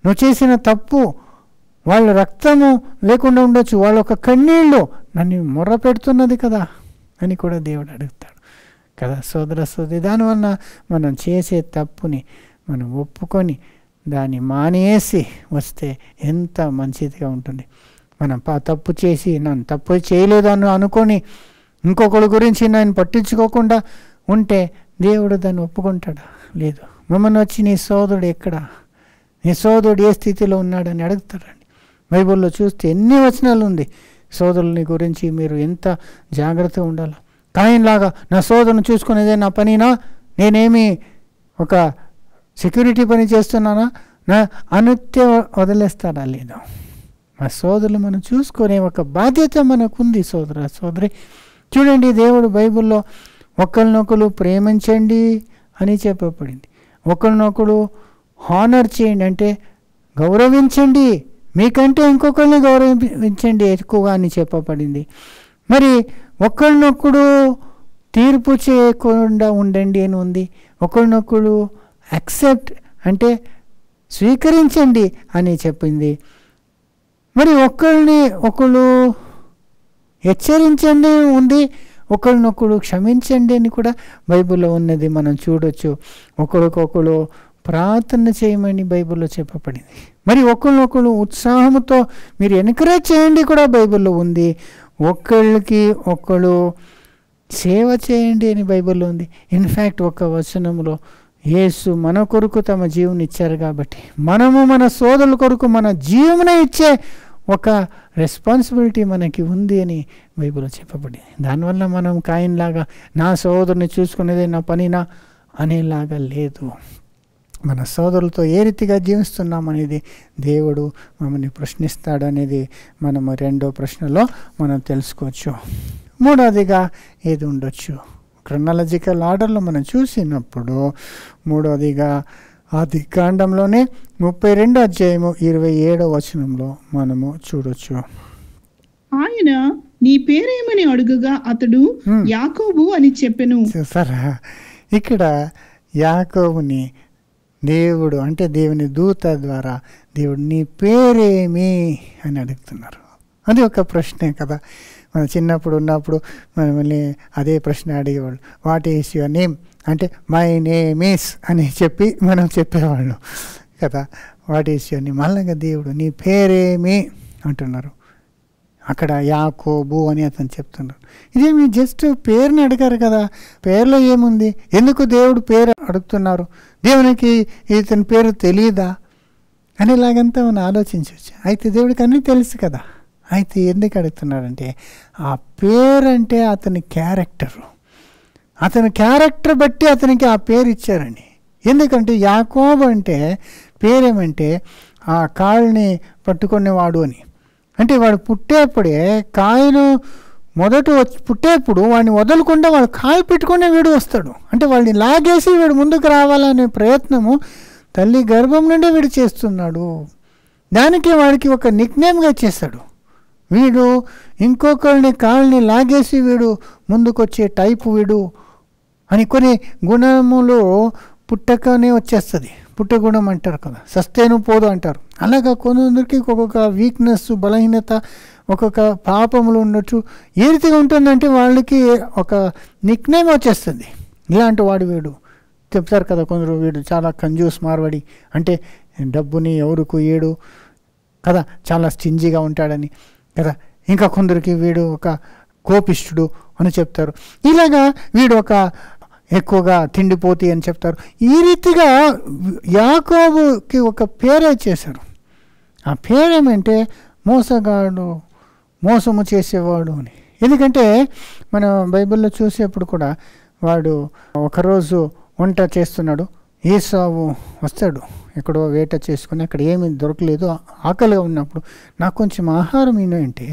నువ్వు చేసిన తప్పు, వాళ్ళ రక్తము లేకుండా ఉండొచ్చు, వాళ్ళ ఒక కన్నీళ్ళు నన్ను మొర్ర పెడుతున్నది కదా అని కూడా దేవుడు అడుగుతాడు కదా. సోదరి దానివల్ల మనం చేసే తప్పుని మనం ఒప్పుకొని దాన్ని మానేసి వస్తే ఎంత మంచిదిగా ఉంటుంది. మనం తప్పు చేసి నన్ను తప్పు చేయలేదు అని అనుకొని ఇంకొకరి గురించి నేను పట్టించుకోకుండా ఉంటే దేవుడు దాన్ని ఒప్పుకుంటాడా? లేదు. మమ్మల్ని వచ్చి నీ సోదరుడు ఎక్కడ, నీ సోదరుడు ఏ స్థితిలో ఉన్నాడని అడుగుతారండి. బైబిల్లో చూస్తే ఎన్ని వచనాలు ఉంది సోదరుని గురించి. మీరు ఎంత జాగ్రత్తగా ఉండాలి. కాయిన్లాగా నా సోదరుని చూసుకునేదే నా పనినా, నేనేమి ఒక సెక్యూరిటీ పని చేస్తున్నానా నా అనుత్య వదిలేస్తాడా? లేదు. మా సోదరులు మనం చూసుకునే ఒక బాధ్యత మనకుంది సోదరి. చూడండి, దేవుడు బైబిల్లో ఒకరినొకరు ప్రేమించండి అని చెప్పబడింది. ఒకరినొకరు హానర్ చేయండి అంటే గౌరవించండి, మీకంటే ఇంకొకరిని గౌరవించండి ఎక్కువగా అని చెప్పబడింది. మరి ఒకరినొకరు తీర్పు చేయకుండా ఉండండి అని ఉంది. ఒకరినొకరు యాక్సెప్ట్ అంటే స్వీకరించండి అని చెప్పింది. మరి ఒకరు హెచ్చరించండి ఉంది, ఒకరినొకరు క్షమించండి అని కూడా బైబిల్లో ఉన్నది మనం చూడొచ్చు. ఒకరికొకరు ప్రార్థన చేయమని బైబిల్లో చెప్పబడింది. మరి ఒకరినొకరు ఉత్సాహంతో మీరు ఎన్కరేజ్ చేయండి కూడా బైబిల్లో ఉంది. ఒకళ్ళకి ఒకళ్ళు సేవ చేయండి అని బైబిల్లో ఉంది. ఇన్ఫ్యాక్ట్ ఒక వచనంలో యేసు మన కొరకు తమ జీవుని ఇచ్చారు కాబట్టి మనము మన సోదరుల కొరకు మన జీవనే ఇచ్చే ఒక రెస్పాన్సిబిలిటీ మనకి ఉంది అని బైబిల్లో చెప్పబడింది. దానివల్ల మనం కాయిన్లాగా నా సోదరుని చూసుకునేదే నా పనినా అనేలాగా లేదు. మన సోదరులతో ఏ రీతిగా జీవిస్తున్నాం అనేది దేవుడు మమ్మల్ని ప్రశ్నిస్తాడు అనేది మనం రెండో ప్రశ్నలో మనం తెలుసుకోవచ్చు. మూడవదిగా ఏది ఉండొచ్చు? క్రొనాలజికల్ ఆర్డర్లో మనం చూసినప్పుడు మూడవదిగా ఆది కాండంలోనే 32వ అధ్యాయము 27వ వచనంలో మనము చూడొచ్చు. ఆయన నీ పేరేమని అడుగగా అతడు యాకోబు అని చెప్పెను. చూసారా, ఇక్కడ యాకోబుని దేవుడు అంటే దేవుని దూత ద్వారా దేవుడు నీ పేరేమి అని అడుగుతున్నారు. అది ఒక ప్రశ్నే కదా. మనం చిన్నప్పుడు ఉన్నప్పుడు మనల్ని అదే ప్రశ్న అడిగేవాళ్ళు. వాట్ ఈస్ యువర్ నేమ్ అంటే మై నేమ్ ఈస్ అని చెప్పి మనం చెప్పేవాళ్ళు కదా. వాట్ ఈస్ యువర్ నేమ్, అలాగే దేవుడు నీ పేరేమి అంటున్నారు. అక్కడ యాకోబు అని అతను చెప్తున్నారు. ఇదేమి జస్ట్ పేరుని అడిగారు కదా, పేరులో ఏముంది? ఎందుకు దేవుడు పేరు అడుగుతున్నారు? దేవునికి ఇతని పేరు తెలియదా అనేలాగంతా మనం ఆలోచించవచ్చు. అయితే దేవుడికి అన్నీ తెలుసు కదా. అయితే ఎందుకు అడుగుతున్నాడంటే ఆ పేరంటే అతని క్యారెక్టరు, అతని క్యారెక్టర్ బట్టి అతనికి ఆ పేరు ఇచ్చారండి. ఎందుకంటే యాకోబు అంటే పేరేమంటే ఆ కాళ్ళని పట్టుకునేవాడు అని. అంటే వాడు పుట్టేప్పుడే కాయను పుట్టేప్పుడు వాడిని వదలకుండా వాడు కాలు పెట్టుకునే వీడు వస్తాడు. అంటే వాడిని లాగేసి వీడు ముందుకు రావాలనే ప్రయత్నము తల్లి గర్భం నుండే వీడు చేస్తున్నాడు. దానికి వాడికి ఒక నిక్నేమ్గా చేస్తాడు. వీడు ఇంకొకరిని కాళ్ళని లాగేసి వీడు ముందుకొచ్చే టైపు వీడు అని కొన్ని గుణములు పుట్టకనే వచ్చేస్తుంది. పుట్టగుణం అంటారు కదా, సస్తేను పోదు అంటారు. అలాగా కొందరికి ఒక్కొక్క వీక్నెస్, బలహీనత, ఒక్కొక్క పాపములు ఉండొచ్చు. ఏ రీతిగా ఉంటుందంటే వాళ్ళకి ఒక నిక్నేమ్ వచ్చేస్తుంది. ఇలాంటి వాడు వీడు చెప్తారు కదా కొందరు, వీడు చాలా కంజూస్ మార్వాడి అంటే డబ్బుని ఎవరికి ఏడు కదా, చాలా స్టింజీగా ఉంటాడని కదా. ఇంకా కొందరికి వీడు ఒక కోపిష్ఠుడు అని చెప్తారు. ఇలాగా వీడు ఒక ఎక్కువగా తిండిపోతి అని చెప్తారు. ఈ రీతిగా యాకోబుకి ఒక పేరే చేశారు. ఆ పేరేమంటే మోసగాడు, మోసము చేసేవాడు అని. ఎందుకంటే మనం బైబిల్లో చూసేప్పుడు కూడా వాడు ఒకరోజు వంట చేస్తున్నాడు. ఏసావు వస్తాడు ఎక్కడో వేట చేసుకుని, అక్కడ ఏమీ దొరకలేదు, ఆకలిగా ఉన్నప్పుడు నాకు కొంచెం ఆహారం ఏంటంటే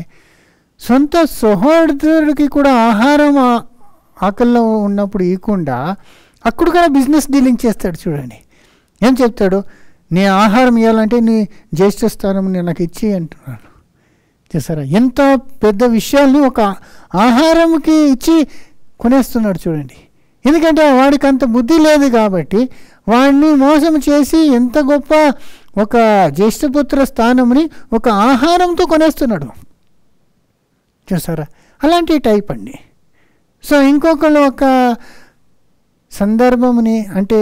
సొంత సహోదరుడికి కూడా ఆహారం ఆకలిలో ఉన్నప్పుడు ఇవ్వకుండా అక్కడ కూడా బిజినెస్ డీలింగ్ చేస్తాడు. చూడండి ఏం చెప్తాడు, నీ ఆహారం ఇవ్వాలంటే నీ జ్యేష్ఠ స్థానం నాకు ఇచ్చి అంటున్నాడు. చేస్తారా, ఎంత పెద్ద విషయాల్ని ఒక ఆహారంకి ఇచ్చి కొనేస్తున్నాడు చూడండి. ఎందుకంటే వాడికి అంత బుద్ధి లేదు కాబట్టి వాడిని మోసం చేసి ఎంత గొప్ప ఒక జ్యేష్ఠపుత్ర స్థానంని ఒక ఆహారంతో కొనేస్తున్నాడు. చూసారా, అలాంటి టైప్ అండి. సో ఇంకొకళ్ళు ఒక సందర్భంని అంటే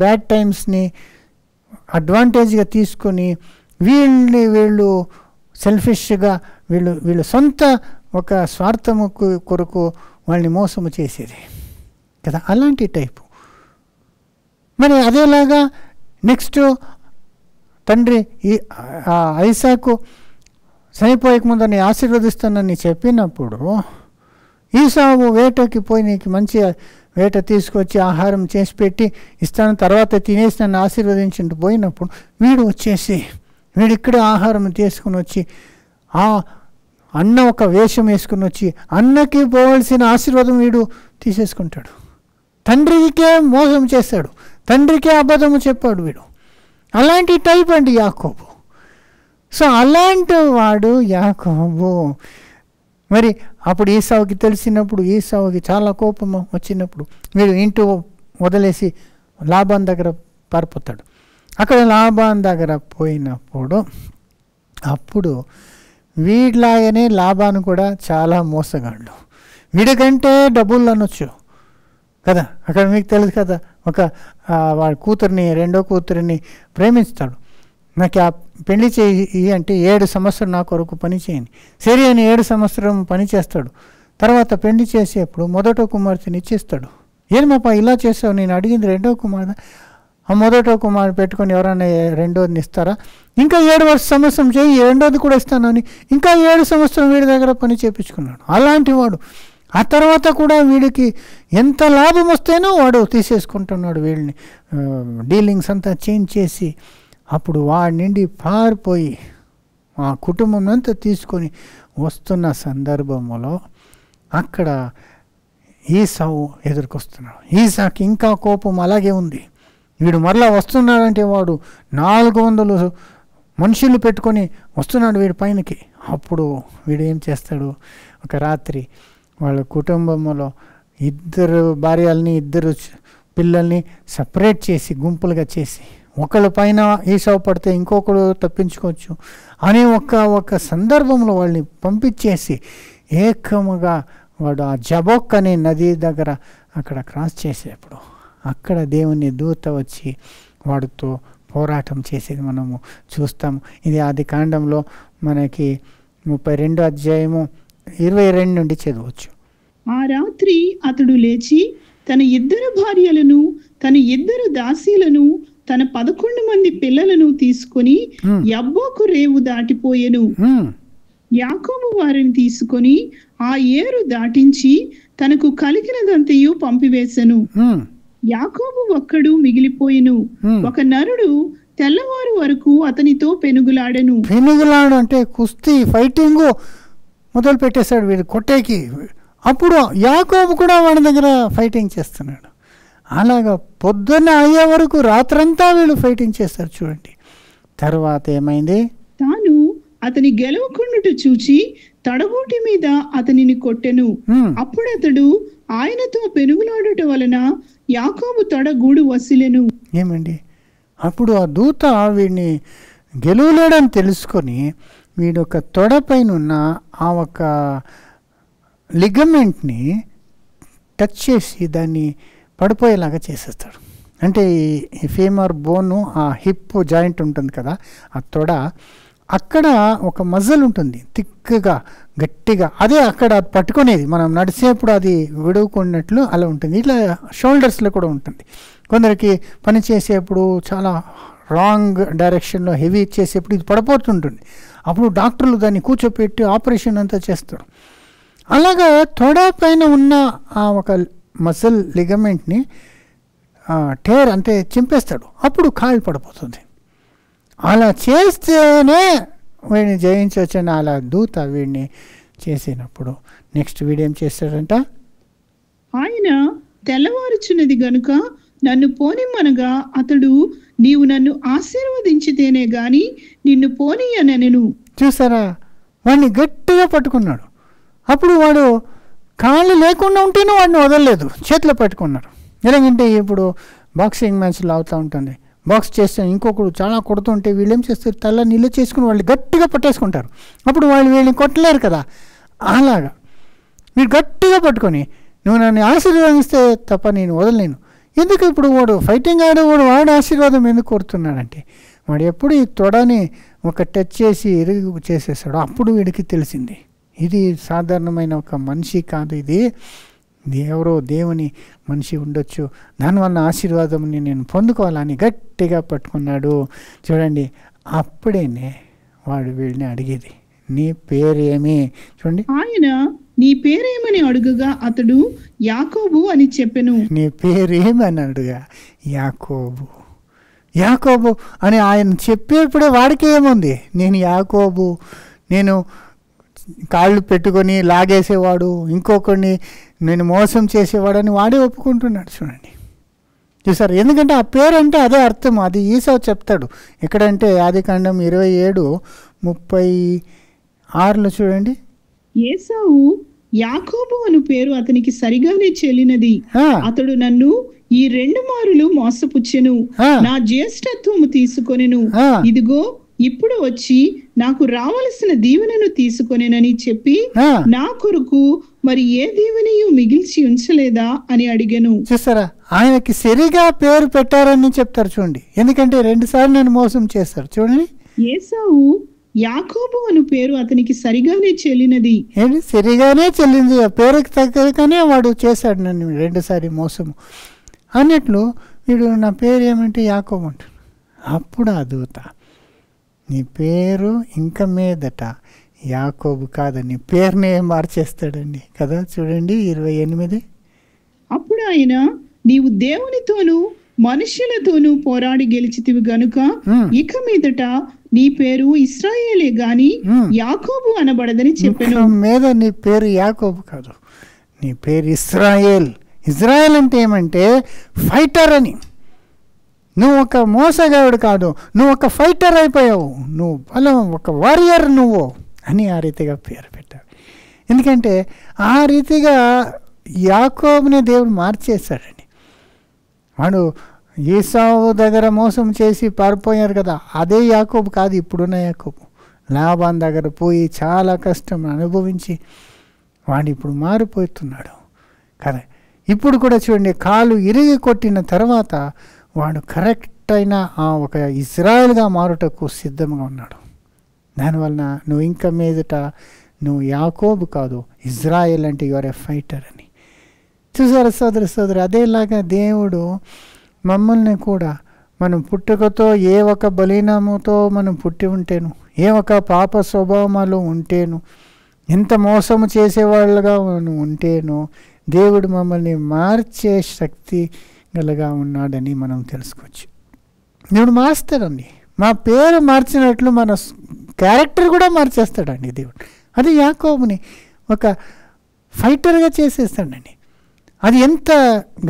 బ్యాడ్ టైమ్స్ని అడ్వాంటేజ్గా తీసుకొని వీళ్ళు సెల్ఫిష్గా వీళ్ళు సొంత ఒక స్వార్థము కొరకు వాళ్ళని మోసము చేసేది కదా, అలాంటి టైపు. మరి అదేలాగా నెక్స్ట్ తండ్రి ఐసాకు చనిపోయక ముందని ఆశీర్వదిస్తానని చెప్పినప్పుడు ఈసావు వేటకి పోయి నీకు మంచి వేట తీసుకొచ్చి ఆహారం చేసి పెట్టి ఇస్తాను, తర్వాత తినేసి నన్ను ఆశీర్వదించుంటూ పోయినప్పుడు వీడు వచ్చేసి వీడు ఇక్కడే ఆహారం తీసుకుని వచ్చి ఆ అన్న ఒక వేషం వేసుకుని వచ్చి అన్నకి పోవాల్సిన ఆశీర్వాదం వీడు తీసేసుకుంటాడు. తండ్రికే మోసం చేస్తాడు, తండ్రికే అబద్ధము చెప్పాడు వీడు. అలాంటి టైప్ అండి యాకోబు. సో అలాంటి వాడు యాకోబు. మరి అప్పుడు ఈసావుకి తెలిసినప్పుడు ఈసావుకి చాలా కోపం వచ్చినప్పుడు వీడు ఇంటి వదిలేసి లాబాన్ దగ్గర పారిపోతాడు. అక్కడ లాబాన్ దగ్గర పోయినప్పుడు అప్పుడు వీడిలాగానే లాబాను కూడా చాలా మోసగాళ్ళు. వీడికంటే డబ్బులు అనొచ్చు కదా. అక్కడ మీకు తెలుసు కదా, ఒక వాడి కూతురిని రెండో కూతురిని ప్రేమిస్తాడు. నాకు ఆ పెళ్లి చేయి అంటే 7 సంవత్సరం నా కొరకు పని చేయని. సరే అని 7 సంవత్సరం పని చేస్తాడు. తర్వాత పెళ్లి చేసేప్పుడు మొదట కుమార్తెని ఇచ్చేస్తాడు. ఏమప్పా ఇలా చేసావు, నేను అడిగింది రెండో కుమార్తె. ఆ మొదట కుమారుడు పెట్టుకొని ఎవరైనా రెండోదిని ఇస్తారా? ఇంకా 7 సంవత్సరం చేయి, రెండోది కూడా ఇస్తానని ఇంకా 7 సంవత్సరం వీడి దగ్గర పని చేయించుకున్నాడు. అలాంటి వాడు ఆ తర్వాత కూడా వీడికి ఎంత లాభం వస్తేనో వాడు తీసేసుకుంటున్నాడు. వీళ్ళని డీలింగ్స్ అంతా చేంజ్ చేసి అప్పుడు వాడి నుండి పారిపోయి ఆ కుటుంబం అంతా తీసుకొని వస్తున్న సందర్భంలో అక్కడ ఈసావు ఎదుర్కొస్తున్నాడు. ఈసాకి ఇంకా కోపం అలాగే ఉంది. వీడు మరలా వస్తున్నాడంటే వాడు 400 మనుషులు పెట్టుకొని వస్తున్నాడు వీడి పైనకి. అప్పుడు వీడు ఏం చేస్తాడు, ఒక రాత్రి వాళ్ళ కుటుంబంలో 2 భార్యల్ని 2 పిల్లల్ని సపరేట్ చేసి గుంపులుగా చేసి ఒకళ్ళ పైన ఈసావు పడితే ఇంకొకరు తప్పించుకోవచ్చు అని ఒక సందర్భంలో వాళ్ళని పంపించేసి ఏకముగా వాడు ఆ జబోక్ అనే నది దగ్గర అక్కడ క్రాస్ చేసేప్పుడు అక్కడ దేవుని దూత వచ్చి వాడితో పోరాటం చేసేది మనము చూస్తాము. ఇది ఆది కాండంలో మనకి 32 అధ్యాయము 22 నుండి చదవచ్చు. ఆ రాత్రి అతడు లేచి తన 2 భార్యలను, తన 2 దాసీలను, తన 11 మంది పిల్లలను తీసుకొని యబ్బోకు రేవు దాటిపోయెను. యాకోబు వారిని తీసుకొని ఆ ఏరు దాటించి తనకు కలిగినదంతయు పంపివేశను. యాకోబు ఒక్కడు మిగిలిపోయిను. ఒక నరుడు తెల్లవారు వరకు అతనితో పెనుగులాడెను. పెనుగులాడు అంటే కుస్తీ, ఫైటింగ్ మొదలు పెట్టేశాడు వీడు కొట్టేకి. అప్పుడు యాకోబు కూడా వాడి దగ్గర ఫైటింగ్ చేస్తున్నాడు. అలాగా పొద్దున్న అయ్యే వరకు రాత్రంతా వీళ్ళు ఫైటింగ్ చేస్తారు చూడండి. తర్వాత ఏమైంది, తాను అతని గెలవకుండుట చూచి తడగూటి మీద అతనిని కొట్టెను. అప్పుడు అతడు ఆయనతో పెనుగులాడుట వలన యాకోబు తొడగూడు వసిలెను. ఏమండి, అప్పుడు ఆ దూత వీడిని గెలవలేడని తెలుసుకొని వీడొక తొడపైన ఉన్న ఆ ఒక లిగమెంట్ని టచ్ చేసి దాన్ని పడిపోయేలాగా చేసేస్తాడు. అంటే ఈ ఫీమర్ బోను, ఆ హిప్ జాయింట్ ఉంటుంది కదా, ఆ తొడ అక్కడ ఒక మజిల్ ఉంటుంది థిక్గా గట్టిగా, అదే అక్కడ పట్టుకునేది. మనం నడిచేప్పుడు అది విడుకున్నట్లు అలా ఉంటుంది. ఇట్లా షోల్డర్స్లో కూడా ఉంటుంది. కొందరికి పని చేసేప్పుడు చాలా రాంగ్ డైరెక్షన్లో హెవీ చేసేప్పుడు ఇది పడిపోతుంటుంది. అప్పుడు డాక్టర్లు దాన్ని కూర్చోపెట్టి ఆపరేషన్ అంతా చేస్తారు. అలాగా తొడ పైన ఉన్న ఆ ఒక మజిల్ లిగమెంట్ని టేర్ అంటే చింపేస్తాడు. అప్పుడు కాళ్ళు పడిపోతుంది. అలా చేస్తేనే వీడిని జయించవచ్చని అలా దూత వీడిని చేసినప్పుడు నెక్స్ట్ వీడేం చేస్తాడంట, ఆయన తెల్లవారుచున్నది గనుక నన్ను పోనిమ్మనగా అతడు నీవు నన్ను ఆశీర్వదించితేనే గాని నిన్ను పోనీయనెను. చూసారా, వాడిని గట్టిగా పట్టుకున్నాడు. అప్పుడు వాడు కాళ్ళు లేకుండా ఉంటేనే వాడిని వదలలేదు, చేతిలో పట్టుకున్నారు. ఎలాగంటే ఇప్పుడు బాక్సింగ్ మ్యాచ్లు అవుతూ ఉంటుంది. బాక్స్ చేస్తే ఇంకొకరు చాలా కొడుతుంటే వీళ్ళు ఏం చేస్తారు, తల నీళ్ళు చేసుకుని వాళ్ళు గట్టిగా పట్టేసుకుంటారు. అప్పుడు వాళ్ళు వీళ్ళని కొట్టలేరు కదా. అలాగా మీరు గట్టిగా పట్టుకొని నువ్వు నన్ను ఆశీర్వదిస్తే తప్ప నేను వదలలేను. ఎందుకు ఇప్పుడు వాడు ఫైటింగ్ ఆడేవాడు వాడు ఆశీర్వాదం ఎందుకు కోరుతున్నాడంటే వాడు ఎప్పుడు ఈ తొడని ఒక టచ్ చేసి ఇరుగు చేసేసాడు. అప్పుడు వీడికి తెలిసింది ఇది సాధారణమైన ఒక మనిషి కాదు, ఇది ఎవరో దేవుని మనిషి ఉండొచ్చు, దానివల్ల ఆశీర్వాదంని నేను పొందుకోవాలని గట్టిగా పట్టుకున్నాడు. చూడండి, అప్పుడేనే వాడు వీళ్ళని అడిగేది, నీ పేరేమి? చూడండి, ఆయన నీ పేరేమని అడుగగా అతడు యాకోబు అని చెప్పెను. నీ పేరేమి అని అడుగా యాకోబు. యాకోబు అని ఆయన చెప్పేప్పుడే వాడికి ఏముంది, నేను యాకోబు, నేను కాళ్ళు పెట్టుకొని లాగేసేవాడు, ఇంకొకరిని నేను మోసం చేసేవాడని వాడే ఒప్పుకుంటున్నాడు. చూడండి, చూసారు, ఎందుకంటే ఆ పేరు అంటే అదే అర్థం. అది ఈసావు చెప్తాడు ఎక్కడంటే ఆదికాండం 27:36 చూడండి. ఏసావు యాకోబు అను పేరు అతనికి సరిగానే చెల్లినది. అతడు నన్ను ఈ 2 మారులు మోసపుచ్చెను, నా జ్యేష్ఠత్వము తీసుకొనెను. ఇదిగో ఇప్పుడు వచ్చి నాకు రావలసిన దీవెనను తీసుకొనేనని చెప్పి నా కొరకు మరి ఏ దీవెనయు మిగిల్చి ఉంచలేదా అని అడిగాను. చూస్తారా, ఆయనకి సరిగా పేరు పెట్టారని చెప్తారు చూడండి, ఎందుకంటే 2 సార్లు నేను మోసం చేస్తారు. చూడండి, ఏసావు యాకోబు అను పేరు అతనికి సరిగానే చెల్లినది. ఏంటి సరిగానే చెల్లింది, ఆ పేరుకి తగ్గగానే వాడు చేశాడు నన్ను 2 సార్లు మోసము అన్నట్లు. వీడు నా పేరు ఏమంటే యాకోబు అంటాడు. అప్పుడు ఆ దూత, నీ పేరు ఇంక మీదట యాకోబు కాదని పేరునే మార్చేస్తాడండి కదా. చూడండి 28. అప్పుడు ఆయన, నీవు దేవునితోనూ మనుష్యులతోనూ పోరాడి గెలిచితివి గనుక ఇక మీదట నీ పేరు ఇశ్రాయేలే గాని యాకోబు అనబడదని చెప్పాను. మీద నీ పేరు యాకోబు కాదు, నీ పేరు ఇశ్రాయేల్. ఇజ్రాయేల్ అంటే ఏమంటే ఫైటర్ అని. నువ్వు ఒక మోసగాడు కాదు, నువ్వు ఒక ఫైటర్ అయిపోయావు, నువ్వు బలం, ఒక వారియర్ నువ్వు అని ఆ రీతిగా పేరు పెట్టావు. ఎందుకంటే ఆ రీతిగా యాకోబుని దేవుడు మార్చేశాడండి. వాడు ఏసావు దగ్గర మోసం చేసి పారిపోయారు కదా, అదే యాకోబు కాదు ఇప్పుడున్న యాకోబు. లాబాన్ దగ్గర పోయి చాలా కష్టం అనుభవించి వాడు ఇప్పుడు మారిపోతున్నాడు కదా. ఇప్పుడు కూడా చూడండి, కాలు ఇరిగి కొట్టిన తర్వాత వాడు కరెక్ట్ అయిన ఒక ఇజ్రాయెల్గా మారుటకు సిద్ధంగా ఉన్నాడు. దానివలన నువ్వు ఇంకా మీదట నువ్వు యాకోబు కాదు, ఇజ్రాయెల్ అంటే యు ఆర్ ఎ ఫైటర్ అని. చూసారా సోదరి, అదేలాగా దేవుడు మమ్మల్ని కూడా మనం పుట్టుకతో ఏ ఒక బలీనముతో మనం పుట్టి ఉంటేను, ఏ ఒక పాప స్వభావాలు ఉంటేను, ఎంత మోసము చేసేవాళ్ళుగా ఉంటేను, దేవుడు మమ్మల్ని మార్చే శక్తి గలగా ఉన్నాడని మనం తెలుసుకోవచ్చు. దేవుడు మారుస్తాడండి. మా పేరు మార్చినట్లు మన క్యారెక్టర్ కూడా మార్చేస్తాడండి దేవుడు. అది యాకోబుని ఒక ఫైటర్గా చేసేస్తాడండి. అది ఎంత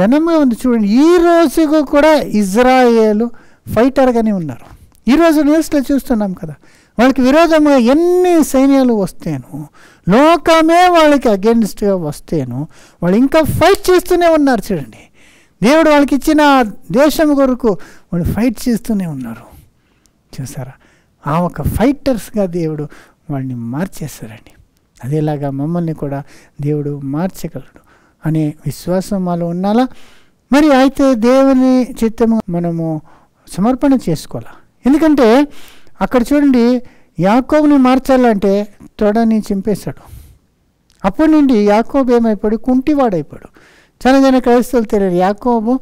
ఘనంగా ఉంది చూడండి. ఈ రోజుకు కూడా ఇజ్రాయేలు ఫైటర్గానే ఉన్నారు. ఈరోజు న్యూస్లో చూస్తున్నాం కదా, వాళ్ళకి విరోధంగా ఎన్ని సైన్యాలు వస్తేను, లోకమే వాళ్ళకి అగెన్స్ట్గా వస్తేను వాళ్ళు ఇంకా ఫైట్ చేస్తూనే ఉన్నారు. చూడండి, దేవుడు వాళ్ళకి ఇచ్చిన దేశం కొరకు వాళ్ళు ఫైట్ చేస్తూనే ఉన్నారు. చూసారా, ఆ ఒక ఫైటర్స్గా దేవుడు వాళ్ళని మార్చేస్తారండి. అదేలాగా మమ్మల్ని కూడా దేవుడు మార్చగలడు అనే విశ్వాసం మాలో ఉండాలా. మరి అయితే దేవుని చిత్తము మనము సమర్పణ చేసుకోవాలా. ఎందుకంటే అక్కడ చూడండి, యాకోబుని మార్చాలంటే తొడని చింపేశాడు. అప్పటి నుండి యాకోబు ఏమైపోయాడు, కుంటివాడైపోయాడు. చాలా జన క్రైస్తవులు తెలియదు, యాకోబు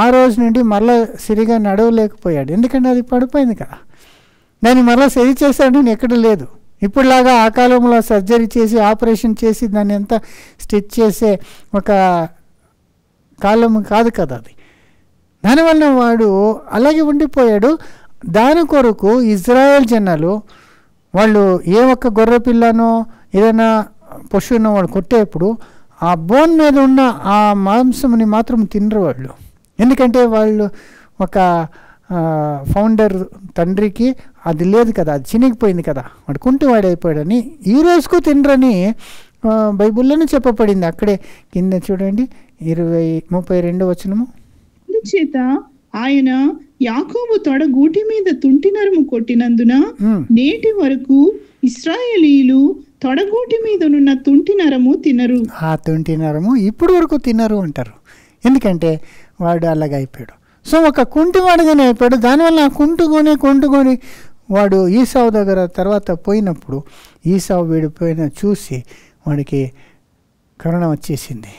ఆ రోజు నుండి మరలా సరిగా నడవలేకపోయాడు. ఎందుకంటే అది పడిపోయింది కదా, దాన్ని మరలా సరి చేశాడని ఎక్కడ లేదు. ఇప్పుడులాగా ఆ కాలంలో సర్జరీ చేసి ఆపరేషన్ చేసి దాన్ని అంతా స్టిచ్ చేసే ఒక కాలం కాదు కదా అది. దానివల్ల వాడు అలాగే ఉండిపోయాడు. దాని కొరకు ఇజ్రాయెల్ జనాలు వాళ్ళు ఏ ఒక్క గొర్రె పిల్లనో ఏదైనా పశువునో వాళ్ళు కొట్టేప్పుడు ఆ బోన్ మీద ఉన్న ఆ మాంసంని మాత్రం తినరు వాళ్ళు. ఎందుకంటే వాళ్ళు ఒక ఫౌండర్ తండ్రికి అది లేదు కదా, అది చినిగిపోయింది కదా, వాడు కుంటివాడైపోయాడని ఈ రోజుకు తినరని బైబిల్లోనే చెప్పబడింది. అక్కడే కింద చూడండి 32 వచనము. చేత ఆయన యాకోబు తొడ గూటి మీద తుంటినరము కొట్టినందున నేటి వరకు ఇశ్రాయేలీయులు తొడగూటి మీదనున్న తుంటినరము తినరు. ఆ తుంటినరము ఇప్పుడు వరకు తినరు అంటారు. ఎందుకంటే వాడు అలాగ అయిపోయాడు. సో ఒక కుంటివాడుగానే అయిపోయాడు. దానివల్ల కుంటుకొని వాడు ఈసావు దగ్గర తర్వాత పోయినప్పుడు ఈసావు వీడిపోయిన చూసి వాడికి కరుణ వచ్చేసింది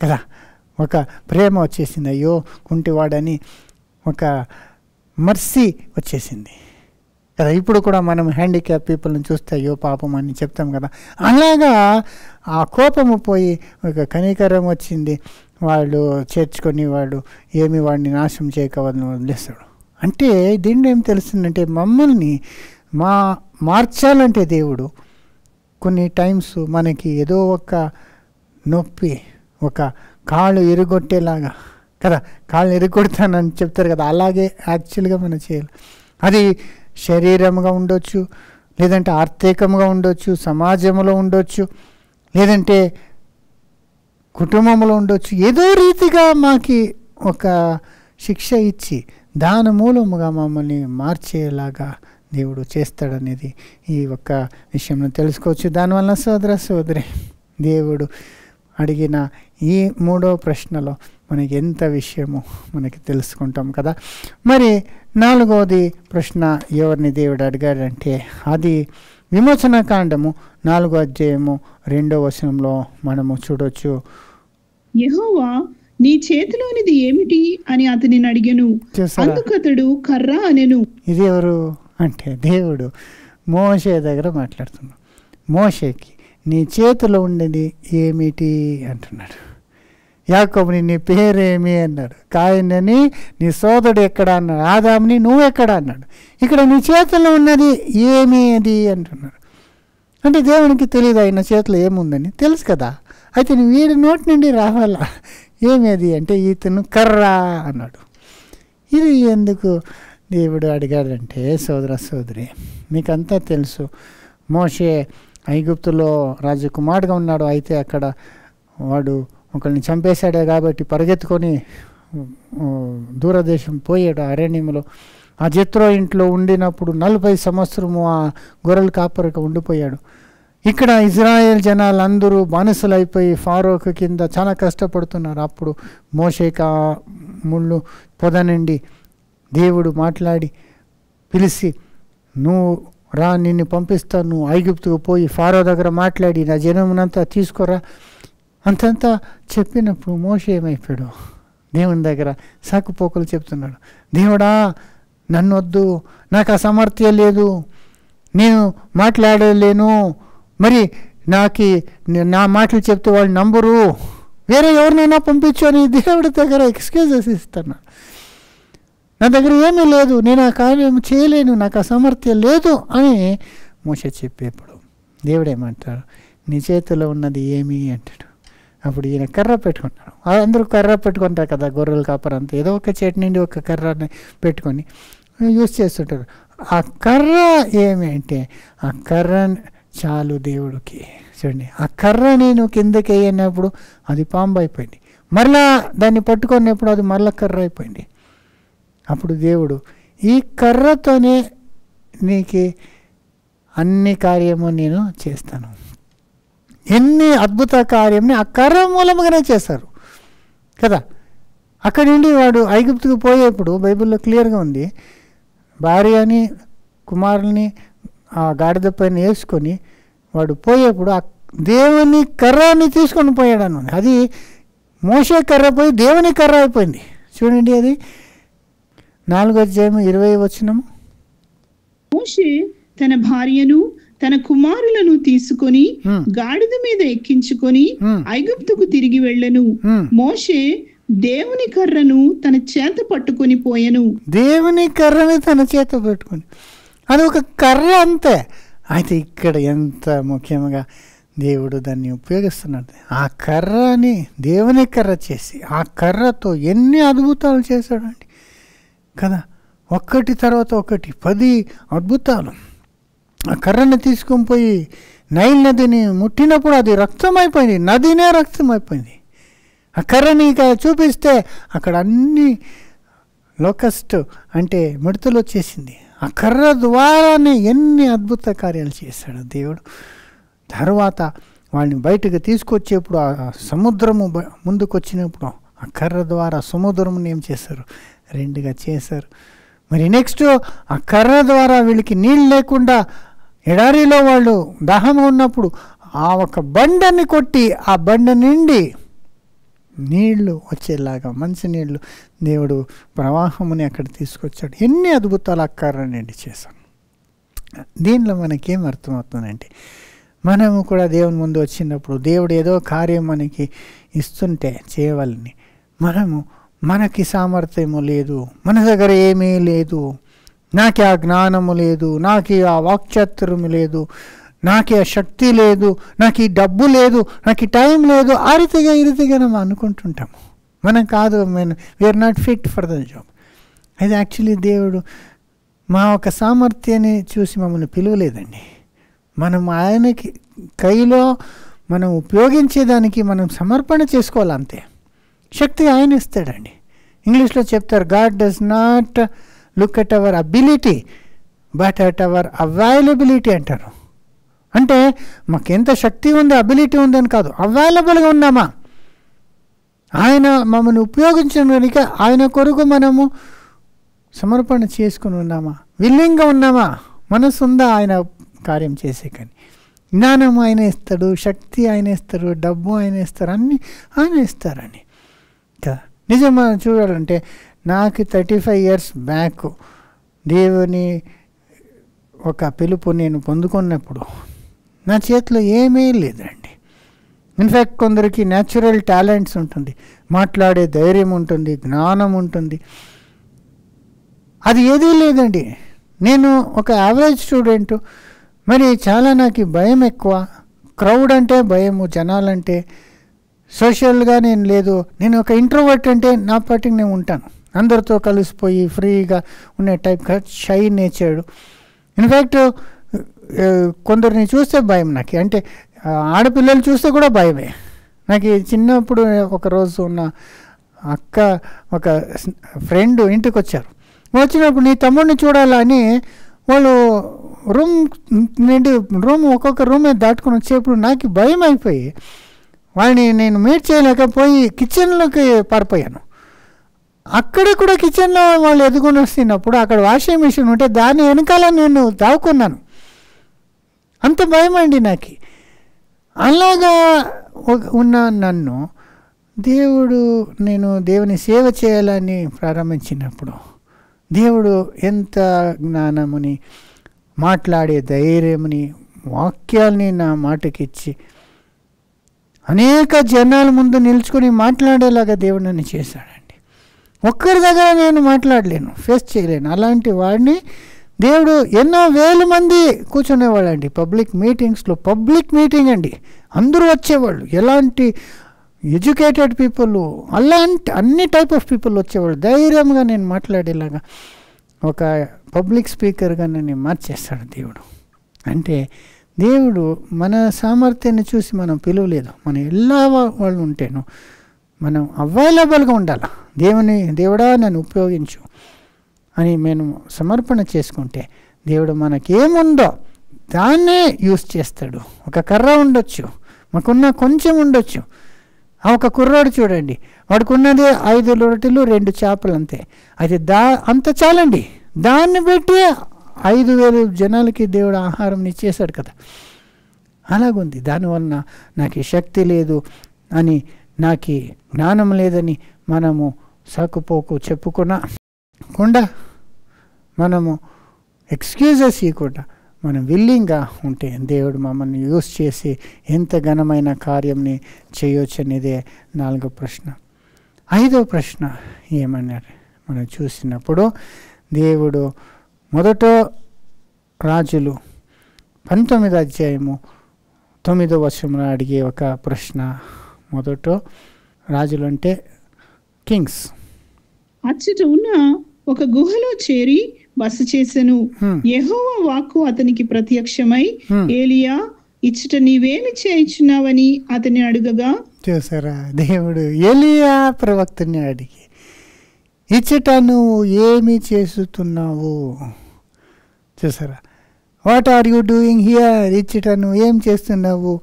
కదా, ఒక ప్రేమ వచ్చేసింది. అయ్యో కుంటివాడని ఒక మర్సీ వచ్చేసింది కదా. ఇప్పుడు కూడా మనం హ్యాండిక్యాప్ పీపుల్ని చూస్తే అయ్యో పాపం అని చెప్తాం కదా. అలాగా ఆ కోపము పోయి ఒక కనికరం వచ్చింది. వాళ్ళు చేర్చుకొని వాడు వాడిని నాశనం చేయకవని వదిలేస్తాడు. అంటే దీంట్లో ఏం తెలుస్తుందంటే మమ్మల్ని మార్చాలంటే దేవుడు కొన్ని టైమ్స్ మనకి ఏదో ఒక నొప్పి, ఒక కాళ్ళు ఇరుగొట్టేలాగా కదా, కాళ్ళు ఇరుగొడతానని చెప్తారు కదా, అలాగే యాక్చువల్గా మనం చేయాలి. అది శరీరంగా ఉండొచ్చు, లేదంటే ఆర్థికంగా ఉండొచ్చు, సమాజంలో ఉండొచ్చు, లేదంటే కుటుంబంలో ఉండొచ్చు. ఏదో రీతిగా మాకి ఒక శిక్ష ఇచ్చి దాని మూలముగా మమ్మల్ని మార్చేలాగా దేవుడు చేస్తాడనేది ఈ ఒక్క విషయంలో తెలుసుకోవచ్చు. దానివల్ల సోదరి దేవుడు అడిగిన ఈ 3వ ప్రశ్నలో మనకి ఎంత విషయమో మనకి తెలుసుకుంటాం కదా. మరి 4వది ప్రశ్న ఎవరిని దేవుడు అడిగాడంటే అది విమోచన కాండము 4వ అధ్యాయము 2వ వచనంలో మనము చూడొచ్చు. యెహోవా నీ చేతిలోనిది ఏమిటి అని అతనిని అడిగెను. అందుకు అతడు కర్ర అనెను. ఇది ఎవరు అంటే దేవుడు మోషే దగ్గర మాట్లాడుతున్నాడు. మోషేకి నీ చేతిలో ఉండేది ఏమిటి అంటున్నాడు. యాకోబుని నీ పేరేమి అన్నాడు. కాయనని నీ సోదరుడు ఎక్కడ అన్నాడు. ఆదాముని నువ్వెక్కడ అన్నాడు. ఇక్కడ నీ చేతిలో ఉన్నది ఏమి అది అంటున్నాడు. అంటే దేవునికి తెలియదు ఆయన చేతిలో ఏముందని. తెలుసు కదా. అయితే నీ వీడి నోటి నుండి రావాలా ఏమి అది అంటే ఇతను కర్ర అన్నాడు. ఇది ఎందుకు దేవుడు అడిగాడంటే సోదర సోదరి మీకంతా తెలుసు. మోషే ఐగుప్తులో రాజకుమారుడుగా ఉన్నాడు. అయితే అక్కడ వాడు ఒకరిని చంపేశాడే కాబట్టి పరిగెత్తుకొని దూరదేశం పోయాడు. అరణ్యంలో ఆ జెత్రో ఇంట్లో ఉండినప్పుడు 40 సంవత్సరము ఆ గొర్రెల కాపరిగా ఉండిపోయాడు. ఇక్కడ ఇజ్రాయేల్ జనాలందరూ బానిసలైపోయి ఫారోకు కింద చాలా కష్టపడుతున్నారు. అప్పుడు మోషేకి ఆ ముళ్ళు పొద నుండి దేవుడు మాట్లాడి పిలిచి నువ్వు రా నిన్ను పంపిస్తాను, నువ్వు ఐగుప్తుకు పోయి ఫారో దగ్గర మాట్లాడి నా జనమునంతా తీసుకురా అంతంతా చెప్పినప్పుడు మోషే ఏమైపోయాడు దేవుని దగ్గర సాకుపోకలు చెప్తున్నాడు. దేవుడా నన్ను వద్దు, నాకు ఆ సామర్థ్యం లేదు, నేను మాట్లాడలేను, మరి నా మాటలు చెప్తే వాళ్ళు నంబరు, వేరే ఎవరినైనా పంపించు అని దేవుడి దగ్గర ఎక్స్క్యూజెస్ ఇస్తున్నా. నా దగ్గర ఏమీ లేదు, నేను ఆ కార్యం చేయలేను, నాకు ఆ సామర్థ్యం లేదు అని మోషే చెప్పేప్పుడు దేవుడేమంటాడు నీ చేతిలో ఉన్నది ఏమి అంటాడు. అప్పుడు ఈయన కర్ర పెట్టుకుంటాడు. అందరూ కర్ర పెట్టుకుంటారు కదా, గొర్రెలు కాపరంతా ఏదో ఒక చెట్టు నుండి ఒక కర్రని పెట్టుకొని యూజ్ చేస్తుంటారు. ఆ కర్ర ఏమి అంటే ఆ కర్ర చాలు దేవుడికి. చూడండి, ఆ కర్ర నేను కిందకి వేయనప్పుడు అది పాంబు అయిపోయింది, మరలా దాన్ని పట్టుకున్నప్పుడు అది మరలా కర్ర అయిపోయింది. అప్పుడు దేవుడు ఈ కర్రతోనే నీకు అన్ని కార్యము నేను చేస్తాను. ఎన్ని అద్భుత కార్యంని ఆ కర్ర మూలముగానే చేశారు కదా. అక్కడి నుండి వాడు ఐగుప్తుకు పోయేప్పుడు బైబిల్లో క్లియర్గా ఉంది, భార్యని కుమారుల్ని ఆ గాడిద పైన వేసుకొని వాడు పోయేప్పుడు ఆ దేవుని కర్రని తీసుకొని పోయాడు అన్నది. అది మోషే కర్ర పోయి దేవుని కర్ర అయిపోయింది. చూడండి, అది 4వ అధ్యాయం 20వ వచనము. మోషే తన భార్యను తన కుమారులను తీసుకొని గాడిద మీద ఎక్కించుకొని ఐగుప్తుకు తిరిగి వెళ్ళెను. మోషే దేవుని కర్రను తన చేత పట్టుకొని పోయెను. దేవుని కర్రని తన చేత పట్టుకొని, అది ఒక కర్ర అంతే. అయితే ఇక్కడ ఎంత ముఖ్యంగా దేవుడు దాన్ని ఉపయోగిస్తున్నాడు. ఆ కర్రని దేవుని కర్ర చేసి ఆ కర్రతో ఎన్ని అద్భుతాలు చేశాడండి కదా. ఒక్కటి తర్వాత ఒకటి 10 అద్భుతాలు. ఆ కర్రని తీసుకొని పోయి నైల్ నదిని ముట్టినప్పుడు అది రక్తమైపోయింది, నదినే రక్తమైపోయింది. ఆ కర్రని ఇక చూపిస్తే అక్కడ అన్ని లోకస్ట్ అంటే మిడతలు వచ్చేసింది. ఆ కర్ర ద్వారానే ఎన్ని అద్భుత కార్యాలు చేశాడు దేవుడు. తర్వాత వాళ్ళని బయటకు తీసుకొచ్చేప్పుడు ఆ సముద్రము ముందుకు వచ్చినప్పుడు ఆ కర్ర ద్వారా సముద్రముని ఏం చేశారు, 2గా చేశారు. మరి నెక్స్ట్ ఆ కర్ర ద్వారా వీళ్ళకి నీళ్ళు లేకుండా ఎడారిలో వాళ్ళు దాహం ఉన్నప్పుడు ఆ ఒక బండని కొట్టి ఆ బండ నిండి నీళ్లు వచ్చేలాగా మంచి నీళ్లు దేవుడు ప్రవాహముని అక్కడ తీసుకొచ్చాడు. ఎన్ని అద్భుతాలు ఆ కర్ర నిండి చేశాం. దీనిలో మనకేం అర్థమవుతుందంటే మనము కూడా దేవుని ముందు వచ్చినప్పుడు దేవుడు ఏదో కార్యం మనకి ఇస్తుంటే చేయవాలని మనకి సామర్థ్యము లేదు, మన దగ్గర ఏమీ లేదు, నాకు ఆ జ్ఞానము లేదు, నాకు ఆ వాక్చాతుర్యము లేదు, నాకు ఆ శక్తి లేదు, నాకు ఈ డబ్బు లేదు, నాకు ఈ టైం లేదు, ఆ రీతిగా ఈ రీతిగా మనం అనుకుంటుంటాము. మనం కాదు, we are not fit for the job. అది యాక్చువల్లీ దేవుడు మా ఒక సామర్థ్యాన్ని చూసి మమ్మల్ని పిలువలేదండి. మనం ఆయనకి కైలో మనం ఉపయోగించేదానికి మనం సమర్పణ చేసుకోవాలి అంతే. శక్తి ఆయన ఇస్తాడండి. ఇంగ్లీష్లో చెప్తారు, God does not look at our ability but at our availability అంటారు. అంటే మాకెంత శక్తి ఉంది, అబిలిటీ ఉందని కాదు, అవైలబుల్గా ఉన్నామా, ఆయన మమ్మల్ని ఉపయోగించడానికి ఆయన కొరకు మనము సమర్పణ చేసుకుని ఉన్నామా, విల్లింగ్గా ఉన్నామా, మనసు ఉందా ఆయన కార్యం చేసే. కానీ జ్ఞానం ఆయన ఇస్తాడు, శక్తి ఆయన ఇస్తారు, డబ్బు ఆయన ఇస్తారు, అన్నీ ఆయన ఇస్తారని. కదా. నిజం మనం చూడాలంటే నాకు 35 years బ్యాక్ దేవుని ఒక పిలుపు నేను పొందుకున్నప్పుడు నా చేతిలో ఏమీ లేదండి. ఇన్ఫ్యాక్ట్ కొందరికి న్యాచురల్ టాలెంట్స్ ఉంటుంది, మాట్లాడే ధైర్యం ఉంటుంది, జ్ఞానం ఉంటుంది. అది ఏదీ లేదండి. నేను ఒక యావరేజ్ స్టూడెంటు. మరి చాలా నాకు భయం ఎక్కువ. క్రౌడ్ అంటే భయము, జనాలంటే. సోషల్గా నేను లేదు. నేను ఒక ఇంట్రోవర్ట్ అంటే నా పాటికి నేను ఉంటాను, అందరితో కలిసిపోయి ఫ్రీగా ఉండే టైప్, షై నేచర్డ్. ఇన్ఫ్యాక్ట్ కొందరిని చూస్తే భయం నాకు, అంటే ఆడపిల్లలు చూస్తే కూడా భయమే నాకు. చిన్నప్పుడు ఒకరోజు ఉన్న అక్క ఒక ఫ్రెండ్ ఇంటికి వచ్చారు. వచ్చినప్పుడు నీ తమ్ముడిని చూడాలని వాళ్ళు రూమ్ ఒక్కొక్క రూమ్ దాటుకొని వచ్చేప్పుడు నాకు భయం అయిపోయి వాళ్ళని నేను మీట్ చేయలేకపోయి కిచెన్లోకి పారిపోయాను. అక్కడ కూడా కిచెన్లో వాళ్ళు ఎదుగుని వస్తున్నప్పుడు అక్కడ వాషింగ్ మిషన్ ఉంటే దాని వెనకాల నేను దాక్కున్నాను. అంత భయం అండి నాకు. అలాగా ఉన్న నన్ను నేను దేవుని సేవ చేయాలని ప్రారంభించినప్పుడు దేవుడు ఎంత జ్ఞానముని, మాట్లాడే ధైర్యముని, వాక్యాల్ని నా మాటకిచ్చి అనేక జనాల ముందు నిలుచుకొని మాట్లాడేలాగా దేవుడు నన్ను చేశాడండి. ఒక్కరి దగ్గర నేను మాట్లాడలేను, ఫేస్ చేయలేను. అలాంటి వాడిని దేవుడు ఎన్నో వేల మంది కూర్చునేవాళ్ళండి పబ్లిక్ మీటింగ్స్లో. పబ్లిక్ మీటింగ్ అండి, అందరూ వచ్చేవాళ్ళు. ఎలాంటి ఎడ్యుకేటెడ్ పీపుల్, అలాంటి అన్ని టైప్ ఆఫ్ పీపుల్ వచ్చేవాళ్ళు. ధైర్యంగా నేను మాట్లాడేలాగా ఒక పబ్లిక్ స్పీకర్గా నన్ను మార్చేస్తాడు దేవుడు. అంటే దేవుడు మన సామర్థ్యాన్ని చూసి మనం పిలువలేదు, మన എല്ലാ వాళ్ళు ఉంటేను మనం అవైలబుల్గా ఉండాలి. దేవుడా నన్ను ఉపయోగించు అని మేము సమర్పణ చేసుకుంటే దేవుడు మనకేముందో దాన్నే యూస్ చేస్తాడు. ఒక కర్ర ఉండొచ్చు, మాకున్న కొంచెం ఉండొచ్చు. ఒక కుర్రాడు చూడండి, వాడికున్నది 5 రొట్టెలు 2 చేపలు అంతే. అయితే అంత చాలండి. దాన్ని బట్టి 5,000 జనాలకి దేవుడు ఆహారం ఇచ్చేశాడు కదా. అలాగుంది. దానివల్ల నాకు శక్తి లేదు అని, నాకు జ్ఞానం లేదని మనము సాకుపోకు చెప్పుకోకుండా, మనము ఎక్స్క్యూజెస్ ఇవ్వకుండా మనం విల్లింగ్గా ఉంటే దేవుడు మమ్మల్ని యూస్ చేసి ఎంత ఘనమైన కార్యంని చేయొచ్చు అనేదే 4వ ప్రశ్న. 5వ ప్రశ్న ఏమన్నారు మనం చూసినప్పుడు, దేవుడు మొదట రాజులు 19వ అధ్యాయము 9వ వచనంలో అడిగే ఒక ప్రశ్న. మొదట రాజులు అంటే కింగ్స్. అచ్చట ఉన్న ఒక గుహలో చేరి బస చేసెను. యెహోవా వాక్కు అతనికి ప్రత్యక్షమై, ఏలియా ఇచ్చట నీవేమి చేయించున్నావని అతని అడుగగా, చూసారా, దేవుడు ఏలియా ప్రవక్తని అడిగి ఇచ్చట నువ్వు ఏమి చేస్తున్నావు, చూసారా, what are you doing here, ఇచ్చట నువ్వు ఏం చేస్తున్నావు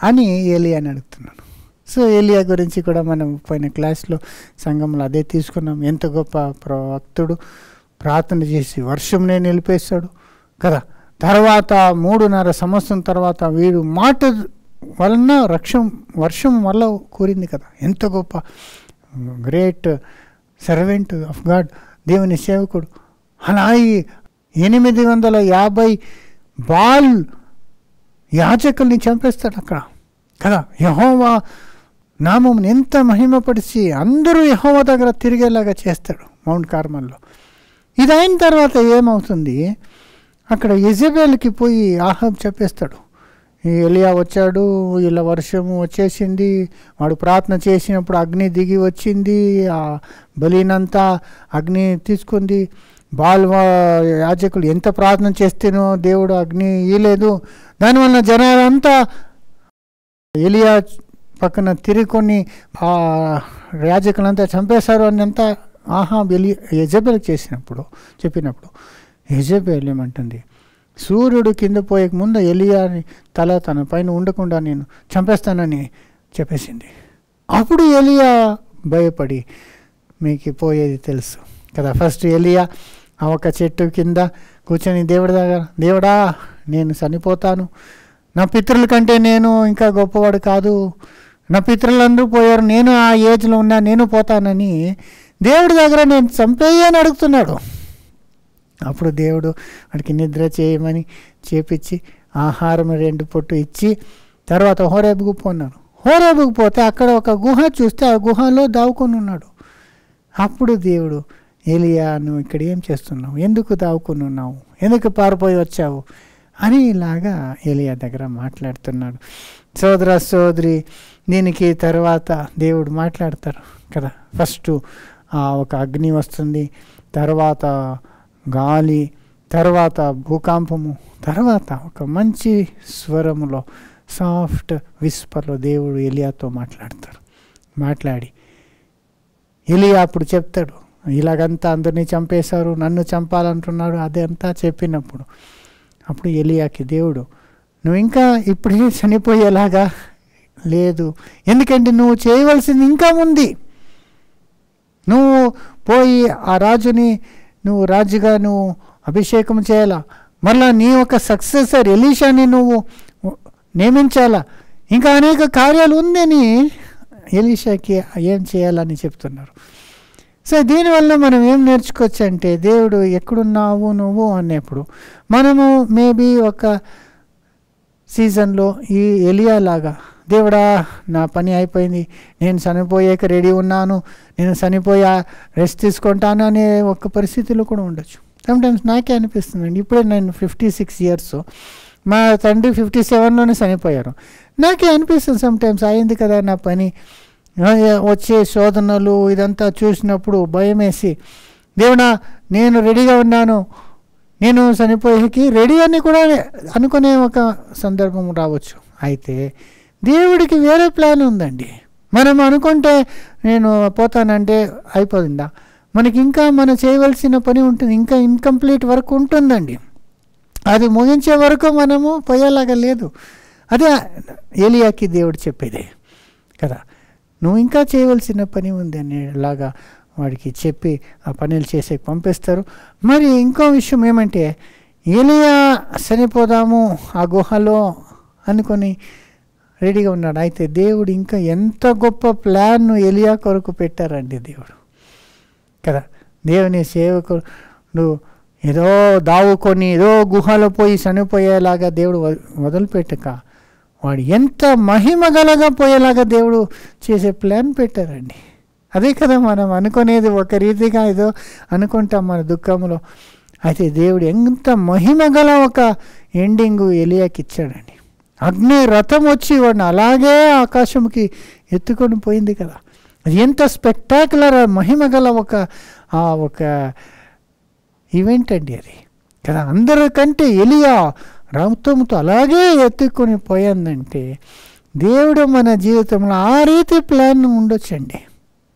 అని ఏలియాని అడుగుతున్నాను. సో ఏలియా గురించి కూడా మనం పోయిన క్లాస్లో సంఘంలో అదే తీసుకున్నాం. ఎంత గొప్ప ప్రవక్తుడు, ప్రార్థన చేసి వర్షంనే నిలిపేస్తాడు కదా. తర్వాత 3.5 సంవత్సరం తర్వాత వీడు మాట వలన వర్షం వల్ల కూరింది కదా. ఎంత గొప్ప గ్రేట్ సర్వెంట్ ఆఫ్ గాడ్, దేవుని సేవకుడు. అలా 850 బాల్ యాజకుల్ని చంపేస్తాడు అక్కడ కదా. యెహోవా నామం ఎంత మహిమపరిచి అందరూ యెహోవా దగ్గర తిరిగేలాగా చేస్తాడు మౌంట్ కార్మల్లో. ఇది అయిన తర్వాత ఏమవుతుంది, అక్కడ యెజెబెల్కి పోయి ఆహాబ్ చెప్పేస్తాడు, ఎలియా వచ్చాడు, ఇలా వర్షము వచ్చేసింది, వాడు ప్రార్థన చేసినప్పుడు అగ్ని దిగి వచ్చింది, ఆ బలినంతా అగ్ని తీసుకుంది, బాల్ యాజకులు ఎంత ప్రార్థన చేస్తేనో దేవుడు అగ్ని ఇయలేదు, దానివల్ల జనాలంతా ఎలియా పక్కన తిరిగి ఆ యాజకులంతా చంపేశారు అని అంతా ఆహాబ్ యెజెబెల్కి చెప్పినప్పుడు యెజెబెల్ ఏమంటుంది, సూర్యుడు కింద పోయే ముందు ఎలియాని తల తన పైన ఉండకుండా నేను చంపేస్తానని చెప్పేసింది. అప్పుడు ఎలియా భయపడి, మీకు పోయేది తెలుసు కదా. ఫస్ట్ ఎలియా ఆ ఒక చెట్టు కింద కూర్చొని దేవుడా నేను చనిపోతాను, నా పితరుల కంటే నేను ఇంకా గొప్పవాడు కాదు, నా పితరులందరూ పోయారు, నేను ఆ ఏజ్లో ఉన్నా, నేను పోతానని దేవుడి దగ్గర నేను చంపేయని అడుగుతున్నాడు. అప్పుడు దేవుడు వాడికి నిద్ర చేయమని చేపించి ఆహారం 2 పొట్టు ఇచ్చి తర్వాత హోరేబుకు పోన్నాను. హోరేబుకు పోతే అక్కడ ఒక గుహ చూస్తే ఆ గుహలో దావుకొని ఉన్నాడు. అప్పుడు దేవుడు, ఏలియా నువ్వు ఇక్కడ ఏం చేస్తున్నావు, ఎందుకు దావుకొని ఉన్నావు, ఎందుకు పారిపోయి వచ్చావు అని ఇలాగా ఏలియా దగ్గర మాట్లాడుతున్నాడు. సోదర సోదరి, దీనికి తర్వాత దేవుడు మాట్లాడతారు కదా. ఫస్ట్ ఒక అగ్ని వస్తుంది, తర్వాత గాలి, తర్వాత భూకంపము, తర్వాత ఒక మంచి స్వరములో సాఫ్ట్ విస్పర్లో దేవుడు ఏలియాతో మాట్లాడతారు. మాట్లాడి ఏలియా అప్పుడు చెప్తాడు, ఇలాగంతా అందరినీ చంపేశారు, నన్ను చంపాలంటున్నాడు, అదంతా చెప్పినప్పుడు అప్పుడు ఏలియాకి దేవుడు, నువ్వు ఇంకా ఇప్పుడే చనిపోయేలాగా లేదు, ఎందుకంటే నువ్వు చేయవలసింది ఇంకా ఉంది. నువ్వు పోయి ఆ రాజుని నువ్వు రాజుగా నువ్వు అభిషేకం చేయాలా, మళ్ళా నీ ఒక సక్సెసర్ ఎలీషాని నువ్వు నియమించాలా, ఇంకా అనేక కార్యాలు ఉందని ఎలీషాకి ఏం చేయాలని చెప్తున్నారు. సో దీనివల్ల మనం ఏం నేర్చుకోవచ్చు అంటే, దేవుడు ఎక్కడున్నావు నువ్వు అన్నప్పుడు మనము మేబీ ఒక సీజన్లో ఈ ఎలియా లాగా, దేవుడా నా పని అయిపోయింది, నేను చనిపోయాక రెడీ ఉన్నాను, నేను చనిపోయా రెస్ట్ తీసుకుంటాను అనే ఒక పరిస్థితిలో కూడా ఉండొచ్చు. సమ్టైమ్స్ నాకే అనిపిస్తుందండి, ఇప్పుడే నేను 56 ఇయర్స్, మా తండ్రి 57లోనే చనిపోయారు. నాకే అనిపిస్తుంది సమ్టైమ్స్, అయింది కదా నా పని, వచ్చే శోధనలు ఇదంతా చూసినప్పుడు భయం వేసి, దేవుడా నేను రెడీగా ఉన్నాను, నేను చనిపోయేకి రెడీ అని కూడా అనుకునే ఒక సందర్భం రావచ్చు. అయితే దేవుడికి వేరే ప్లాన్ ఉందండి. మనం అనుకుంటే నేను పోతానంటే అయిపోతుందా, మనకి ఇంకా మనం చేయవలసిన పని ఉంటుంది, ఇంకా ఇన్కంప్లీట్ వర్క్ ఉంటుందండి. అది ముగించే వరకు మనము పోయేలాగా లేదు. అదే ఏలియాకి దేవుడు చెప్పేదే కదా, నువ్వు ఇంకా చేయవలసిన పని ఉంది అనేలాగా వాడికి చెప్పి ఆ పనులు చేసే పంపిస్తారు. మరి ఇంకో విషయం ఏమంటే, ఏలియా చనిపోదాము ఆ గుహలో అనుకొని రెడీగా ఉన్నాడు. అయితే దేవుడు ఇంకా ఎంత గొప్ప ప్లాన్ను ఏలియా కొరకు పెట్టారండి దేవుడు కదా. దేవుని సేవకుడు ఏదో దావుకొని ఏదో గుహలో పోయి చనిపోయేలాగా దేవుడు వదిలిపెట్టక, వాడు ఎంత మహిమ గలగా పోయేలాగా దేవుడు చేసే ప్లాన్ పెట్టారండి. అదే కదా మనం అనుకునేది, ఒక రీతిగా ఏదో అనుకుంటాం మన దుఃఖంలో. అయితే దేవుడు ఎంత మహిమ గల ఒక ఎండింగ్ ఎలియాకి ఇచ్చాడండి. అగ్ని రథం వచ్చి వాడిని అలాగే ఆకాశంకి ఎత్తుకొని పోయింది కదా. అది ఎంత స్పెక్టాక్యులర్ మహిమ గల ఒక ఈవెంట్ అండి అది కదా. అందరికంటే ఎలియా రథంతో అలాగే ఎత్తుకొని పోయిందంటే దేవుడు మన జీవితంలో ఆ రీతి ప్లాన్ ఉండొచ్చండి.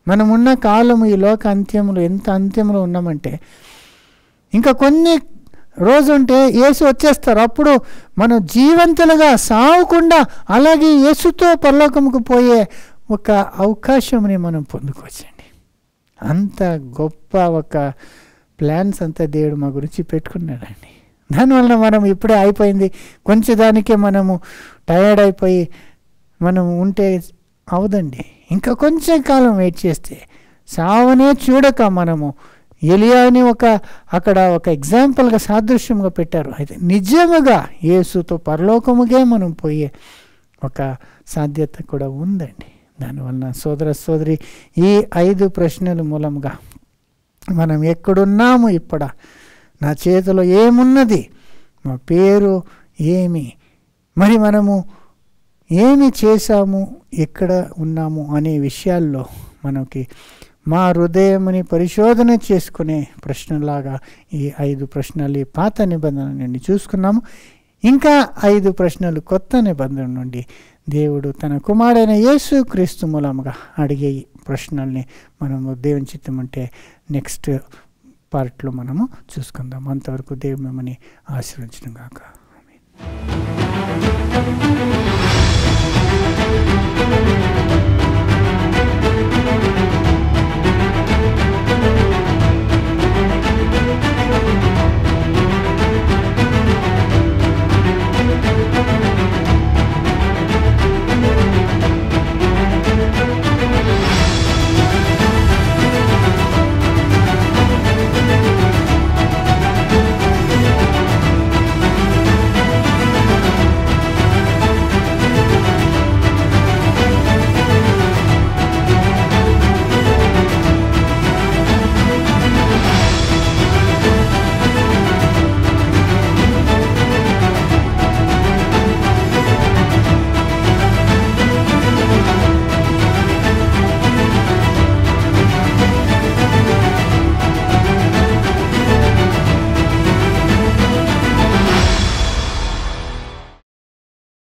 మనం ఉన్న కాలం ఈ లోక అంత్యంలో ఎంత అంత్యంలో ఉన్నామంటే, ఇంకా కొన్ని రోజు ఉంటే యేసు వచ్చేస్తారు. అప్పుడు మనం జీవంతులుగా సావకుండా అలాగే యేసుతో పరలోకముకు పోయే ఒక అవకాశంని మనం పొందుకోవచ్చండి. అంత గొప్ప ఒక ప్లాన్స్ అంతా దేవుడు మా గురించి పెట్టుకున్నాడండి. దానివల్ల మనం ఇప్పుడే అయిపోయింది, కొంచెం దానికే మనము టైర్డ్ అయిపోయి మనం ఉంటే అవదండి. ఇంకా కొంచెం కాలం వెయిట్ చేస్తే, సావనే చూడక మనము ఎలియాని అక్కడ ఒక ఎగ్జాంపుల్గా సాదృశ్యంగా పెట్టారు. అయితే నిజముగా యేసుతో పరలోకముగే మనం పోయే ఒక సాధ్యత కూడా ఉందండి. దానివల్ల సోదర సోదరి, ఈ 5 ప్రశ్నల మూలంగా మనం ఎక్కడున్నాము, ఇప్పుడు నా చేతిలో ఏమున్నది, మా పేరు ఏమి, మరి మనము ఏమి చేశాము, ఎక్కడ ఉన్నాము అనే విషయాల్లో మనకి మా హృదయముని పరిశోధన చేసుకునే ప్రశ్నలాగా ఈ 5 ప్రశ్నలు ఈ పాత నిబంధన నుండి చూసుకున్నాము. ఇంకా 5 ప్రశ్నలు కొత్త నిబంధన నుండి దేవుడు తన కుమారుడైన యేసు క్రీస్తు మూలముగా అడిగే ప్రశ్నల్ని మనము దేవుని చిత్తం అంటే నెక్స్ట్ పార్ట్లో మనము చూసుకుందాం. అంతవరకు దేవుడు మిమ్మల్ని ఆశీర్వదించును గాక. ఆమేన్.